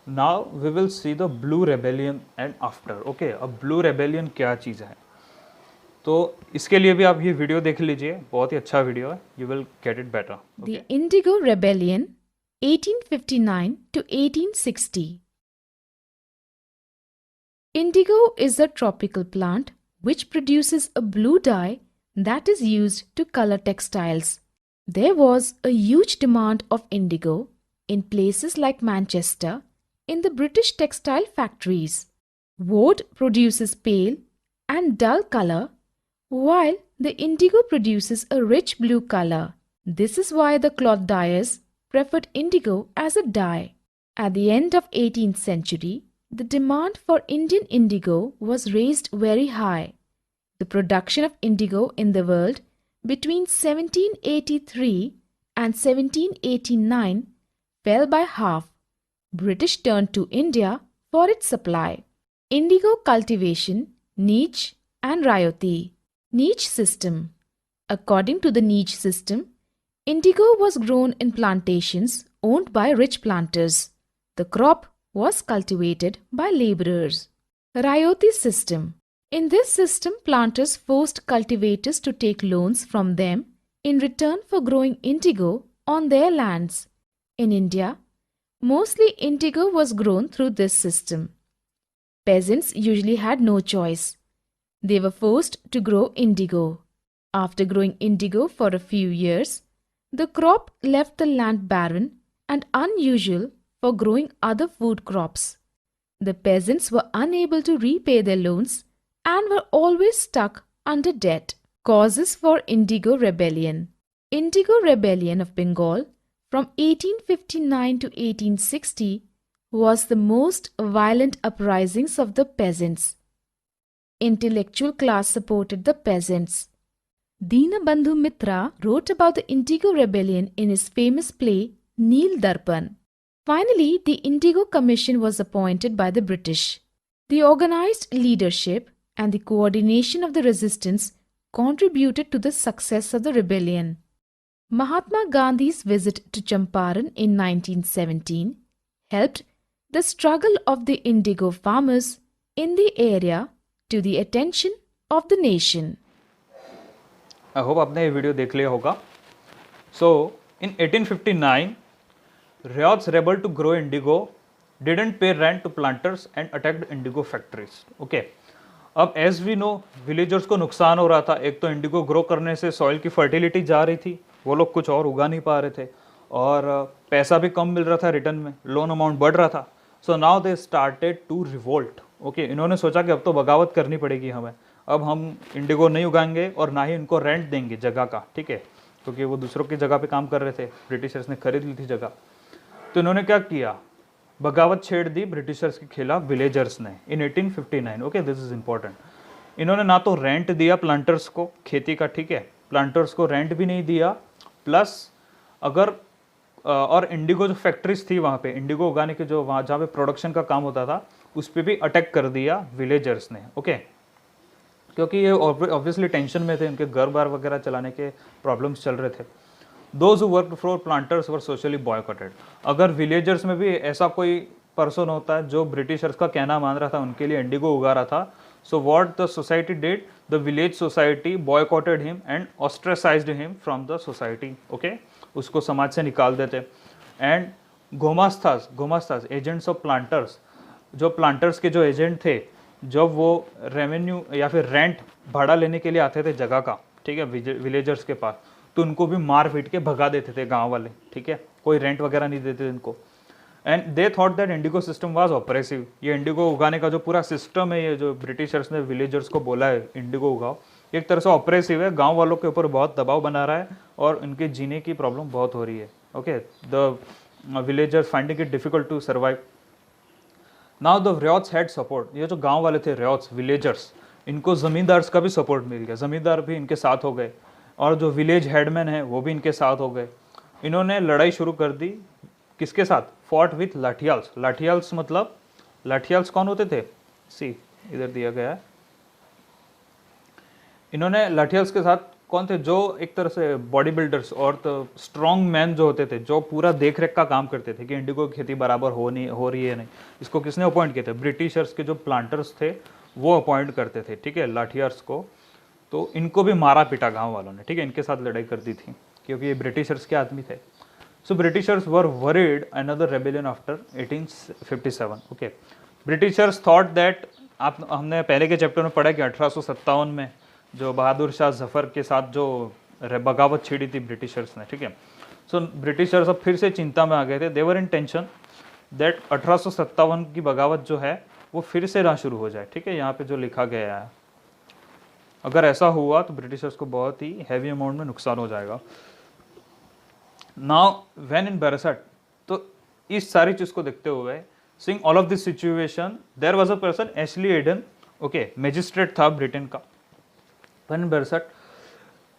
Now we will see the blue rebellion and after. Okay, अब ब्लू रेबेलियन क्या चीज़ है, तो इसके लिए भी आप ये वीडियो देख लीजिए, बहुत ही अच्छा वीडियो है, you will get it better. The Indigo Rebellion, 1859 to 1860. Indigo is a tropical plant which produces a blue dye that is used to color textiles. There was a huge demand of indigo in places like Manchester in the British textile factories. Woad produces pale and dull color, while the indigo produces a rich blue color. This is why the cloth dyers preferred indigo as a dye. At the end of 18th century, the demand for Indian indigo was raised very high. The production of indigo in the world between 1783 and 1789 fell by half. British turned to India for its supply. Indigo cultivation, niche and Rayoti. Niche system. According to the niche system, indigo was grown in plantations owned by rich planters. The crop was cultivated by laborers. Rayoti system. In this system, planters forced cultivators to take loans from them in return for growing indigo on their lands. In India, mostly indigo was grown through this system. Peasants usually had no choice. They were forced to grow indigo. After growing indigo for a few years, the crop left the land barren and unusual for growing other food crops. The peasants were unable to repay their loans and were always stuck under debt. Causes for Indigo Rebellion. Indigo Rebellion of Bengal from 1859 to 1860 was the most violent uprisings of the peasants. Intellectual class supported the peasants. Dinabandhu Mitra wrote about the Indigo Rebellion in his famous play Neel Darpan. Finally, the Indigo Commission was appointed by the British. The organized leadership and the coordination of the resistance contributed to the success of the rebellion. Mahatma Gandhi's visit to Champaran in 1917 helped the struggle of the indigo farmers in the area to the attention of the nation. I hope आपने ये video देख लिया होगा. सो इन 1859 Riots rebelled to grow indigo, didn't pay rent to planters and attacked indigo factories. Okay. अब as we no villagers को नुकसान हो रहा था. एक तो इंडिगो ग्रो करने से सॉइल की फर्टिलिटी जा रही थी, वो लोग कुछ और उगा नहीं पा रहे थे, और पैसा भी कम मिल रहा था रिटर्न में, लोन अमाउंट बढ़ रहा था. So now they started to revolt. Okay, इन्होंने सोचा कि अब तो बगावत करनी पड़ेगी हमें. अब हम इंडिगो नहीं उगाएंगे और ना ही इनको रेंट देंगे जगह का, ठीक है, क्योंकि वो दूसरों की जगह पे काम कर रहे थे. ब्रिटिशर्स ने खरीद ली थी जगह. तो इन्होंने क्या किया, बगावत छेड़ दी ब्रिटिशर्स के खिलाफ विलेजर्स ने इन 1859. Okay, this is important. इन्होंने ना तो रेंट दिया प्लांटर्स को खेती का, ठीक है, प्लांटर्स को रेंट भी नहीं दिया, प्लस अगर और इंडिगो जो फैक्ट्रीज थी वहाँ पे इंडिगो उगाने के जो वहाँ जहाँ पे प्रोडक्शन का काम होता था उस पर भी अटैक कर दिया विलेजर्स ने. ओके, क्योंकि ये ऑब्वियसली टेंशन में थे, उनके घर बार वगैरह चलाने के प्रॉब्लम्स चल रहे थे. Those who worked for planters were socially boycotted. अगर विलेजर्स में भी ऐसा कोई पर्सन होता है जो ब्रिटिशर्स का कहना मान रहा था, उनके लिए इंडिगो उगा रहा था, so what the society did, the village society boycotted him and ostracised him from the society. Okay, उसको समाज से निकाल देते. And gomasthas agents of planters, जो प्लांटर्स के जो एजेंट थे, जब वो रेवेन्यू या फिर रेंट भाड़ा लेने के लिए आते थे जगह का, ठीक है, विलेजर्स के पास, तो उनको भी मार पीट के भगा देते थे गांव वाले, ठीक है, कोई रेंट वगैरह नहीं देते थे इनको. And they thought that Indigo system was oppressive. ये इंडिगो उगाने का जो पूरा सिस्टम है, ये जो ब्रिटिशर्स ने विलेजर्स को बोला है इंडिगो उगाओ, एक तरह से ऑपरेसिव है, गांव वालों के ऊपर बहुत दबाव बना रहा है और इनके जीने की प्रॉब्लम बहुत हो रही है. Okay, the villagers finding it difficult to survive. Now the ryots had support. ये जो गाँव वाले थे रियोट्स विलेजर्स, इनको जमींदार्स का भी सपोर्ट मिल गया, जमींदार भी इनके साथ हो गए, और जो विलेज हेडमैन है वो भी इनके साथ हो गए. इन्होंने लड़ाई शुरू कर दी. किसके साथ? Fought with लाठियाल्स. लाठियाल्स मतलब, लाठियाल्स कौन होते थे? सी इधर दिया गया है. इन्होंने लाठियाल्स के साथ कौन थे? जो एक तरह से बॉडी बिल्डर्स और तो स्ट्रॉन्ग मैन जो होते थे, जो पूरा देख रेख का काम करते थे कि इंडिगो की खेती बराबर हो रही है नहीं. इसको किसने अपॉइंट किए थे? ब्रिटिशर्स के जो प्लांटर्स थे वो अपॉइंट करते थे, ठीक है, लाठियार्स को. तो इनको भी मारा पीटा गांव वालों ने, ठीक है, इनके साथ लड़ाई कर दी थी क्योंकि ये ब्रिटिशर्स के आदमी थे. So Britishers were worried another rebellion after 1857. Okay, Britishers thought that, हमने पहले के चैप्टर में पढ़ा कि 1857 में जो बहादुर शाह जफर के साथ जो बगावत छेड़ी थी ब्रिटिशर्स ने, ठीक है. सो ब्रिटिशर्स अब फिर से चिंता में आ गए थे. दे वर इन टेंशन दैट 1857 की बगावत जो है वो फिर से ना शुरू हो जाए, ठीक है, यहाँ पे जो लिखा गया है. अगर ऐसा हुआ तो ब्रिटिशर्स को बहुत ही हैवी अमाउंट में नुकसान हो जाएगा. नाउ व्हेन इन बैरसट, तो इस सारी चीज को देखते हुए, seeing all of this situation, there was a person Ashley Eden. Okay, magistrate था ब्रिटेन का. When in Barasat,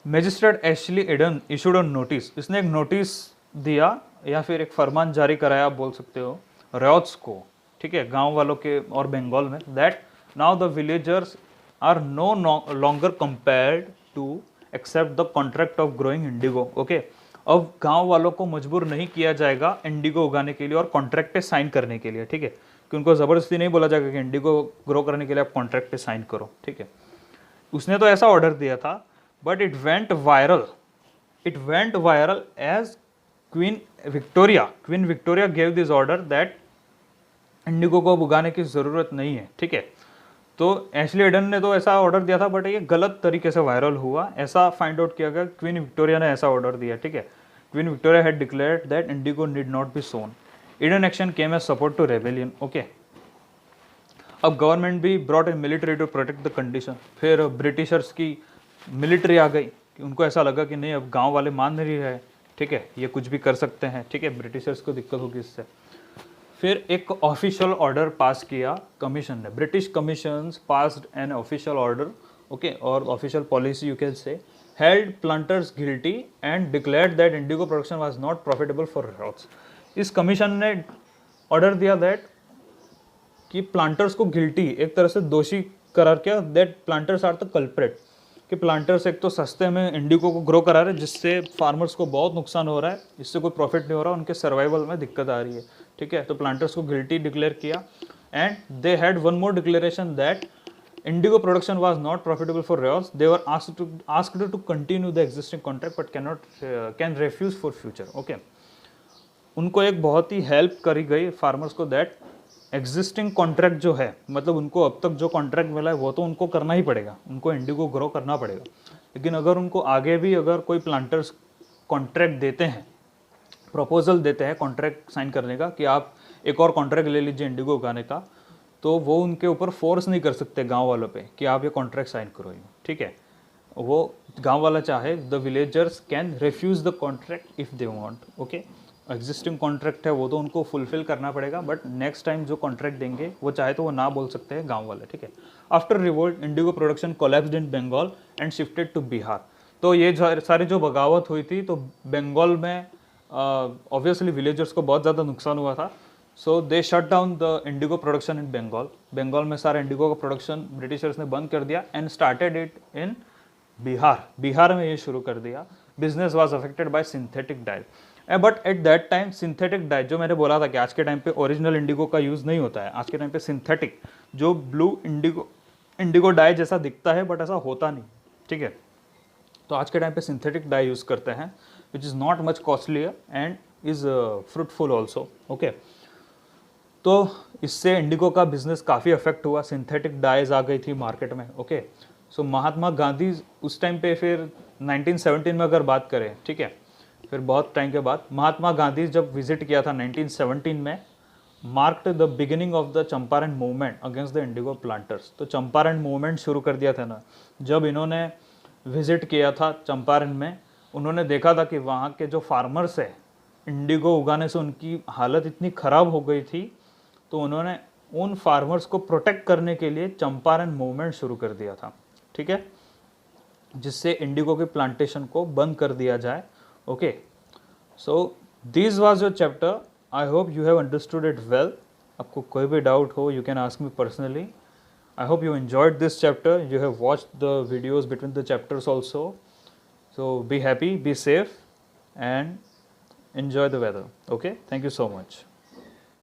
magistrate Ashley Eden issued a notice. इसने एक नोटिस दिया या फिर एक फरमान जारी कराया, आप बोल सकते हो, रियोट्स को, ठीक है, गांव वालों के और बंगाल में, that now the villagers are no longer compelled to accept the contract of growing indigo. Okay, अब गांव वालों को मजबूर नहीं किया जाएगा इंडिगो उगाने के लिए और कॉन्ट्रैक्ट पे साइन करने के लिए, ठीक है, कि उनको ज़बरदस्ती नहीं बोला जाएगा कि इंडिगो ग्रो करने के लिए आप कॉन्ट्रैक्ट पे साइन करो, ठीक है। उसने तो ऐसा ऑर्डर दिया था, but it went viral as Queen Victoria gave this order that indigo को अब उगाने की ज़रूरत नहीं है, ठीक है। तो एशली एडन ने तो ऐसा ऑर्डर दिया था, बट ये गलत तरीके से वायरल हुआ, ऐसा फाइंड आउट किया गया। क्वीन विक्टोरिया ने ऐसा ऑर्डर दिया, ठीक है। Queen Victoria had declared that indigo need not be sown. Eden action came as support to rebellion, okay. अब गवर्नमेंट भी brought in military to protect the condition. फिर ब्रिटिशर्स की मिलिट्री आ गई, कि उनको ऐसा लगा कि नहीं, अब गांव वाले मान नहीं रहे, ठीक है, ये कुछ भी कर सकते हैं, ठीक है, ब्रिटिशर्स को दिक्कत होगी इससे। फिर एक ऑफिशियल ऑर्डर पास किया कमीशन ने, British commission passed an official order, okay, और official policy you can say, held planters guilty and declared that indigo production was not profitable for ryots. इस कमीशन ने ऑर्डर दिया दैट कि planters को guilty, एक तरह से दोषी करार किया, that planters are the culprit, कि प्लांटर्स एक तो सस्ते में इंडिगो को ग्रो करा रहे, जिससे फार्मर्स को बहुत नुकसान हो रहा है, इससे कोई प्रॉफिट नहीं हो रहा, उनके सर्वाइवल में दिक्कत आ रही है, ठीक है। तो प्लांटर्स को गिल्टी डिक्लेयर किया, and they had one more declaration that indigo production was not profitable for ryots. They were asked to continue the existing contract but can refuse for future, okay. उनको एक बहुत ही हेल्प करी गई farmers को, that existing contract जो है, मतलब उनको अब तक जो कॉन्ट्रैक्ट मिला है वो तो उनको करना ही पड़ेगा, उनको इंडिगो ग्रो करना पड़ेगा। लेकिन अगर उनको आगे भी अगर कोई प्लांटर्स कॉन्ट्रैक्ट देते हैं, प्रपोजल देते हैं कॉन्ट्रैक्ट साइन करने का, कि आप एक और कॉन्ट्रैक्ट ले लीजिए इंडिगो उगाने का, तो वो उनके ऊपर फोर्स नहीं कर सकते गांव वालों पे कि आप ये कॉन्ट्रैक्ट साइन करो, ठीक है। वो गांव वाला चाहे, the villagers can refuse the contract if they want, okay. Existing contract है वो तो उनको फुलफिल करना पड़ेगा, बट नेक्स्ट टाइम जो कॉन्ट्रैक्ट देंगे वो चाहे तो वो ना बोल सकते हैं गांव वाले, ठीक है। After revolt indigo production collapsed in Bengal and shifted to Bihar. तो ये सारी जो बगावत हुई थी, तो बंगाल में ऑब्वियसली विलेजर्स को बहुत ज़्यादा नुकसान हुआ था, so they shut down the indigo production in Bengal में सारा इंडिगो का प्रोडक्शन ब्रिटिशर्स ने बंद कर दिया, and started it in Bihar में ये शुरू कर दिया। Business was affected by synthetic die, but at that time synthetic die, जो मैंने बोला था कि आज के टाइम पे ओरिजिनल इंडिगो का यूज़ नहीं होता है, आज के टाइम पे सिंथेटिक, जो ब्लू इंडिगो डाई जैसा दिखता है बट ऐसा होता नहीं, ठीक है। तो आज के टाइम पे सिंथेटिक डाई यूज़ करते हैं, which is not much costlier and is fruitful also, okay. तो इससे इंडिगो का बिजनेस काफ़ी अफेक्ट हुआ, सिंथेटिक डाइज आ गई थी मार्केट में, ओके। सो महात्मा गांधी उस टाइम पे, फिर 1917 में अगर बात करें, ठीक है, फिर बहुत टाइम के बाद महात्मा गांधी जब विजिट किया था 1917 में, marked the beginning of the Champaran movement against the Indigo planters. तो चंपारण मूवमेंट शुरू कर दिया था ना, जब इन्होंने विजिट किया था चंपारण में, उन्होंने देखा था कि वहाँ के जो फार्मर्स है, इंडिगो उगाने से उनकी हालत इतनी ख़राब हो गई थी, तो उन्होंने उन फार्मर्स को प्रोटेक्ट करने के लिए चंपारण मूवमेंट शुरू कर दिया था, ठीक है, जिससे इंडिगो के प्लांटेशन को बंद कर दिया जाए, okay. So this was your chapter, I hope you have understood it well. आपको कोई भी डाउट हो, you can ask me personally. I hope you enjoyed this chapter, you have watched the videos between the chapters also. So be happy, be safe and enjoy the weather, okay? Thank you so much.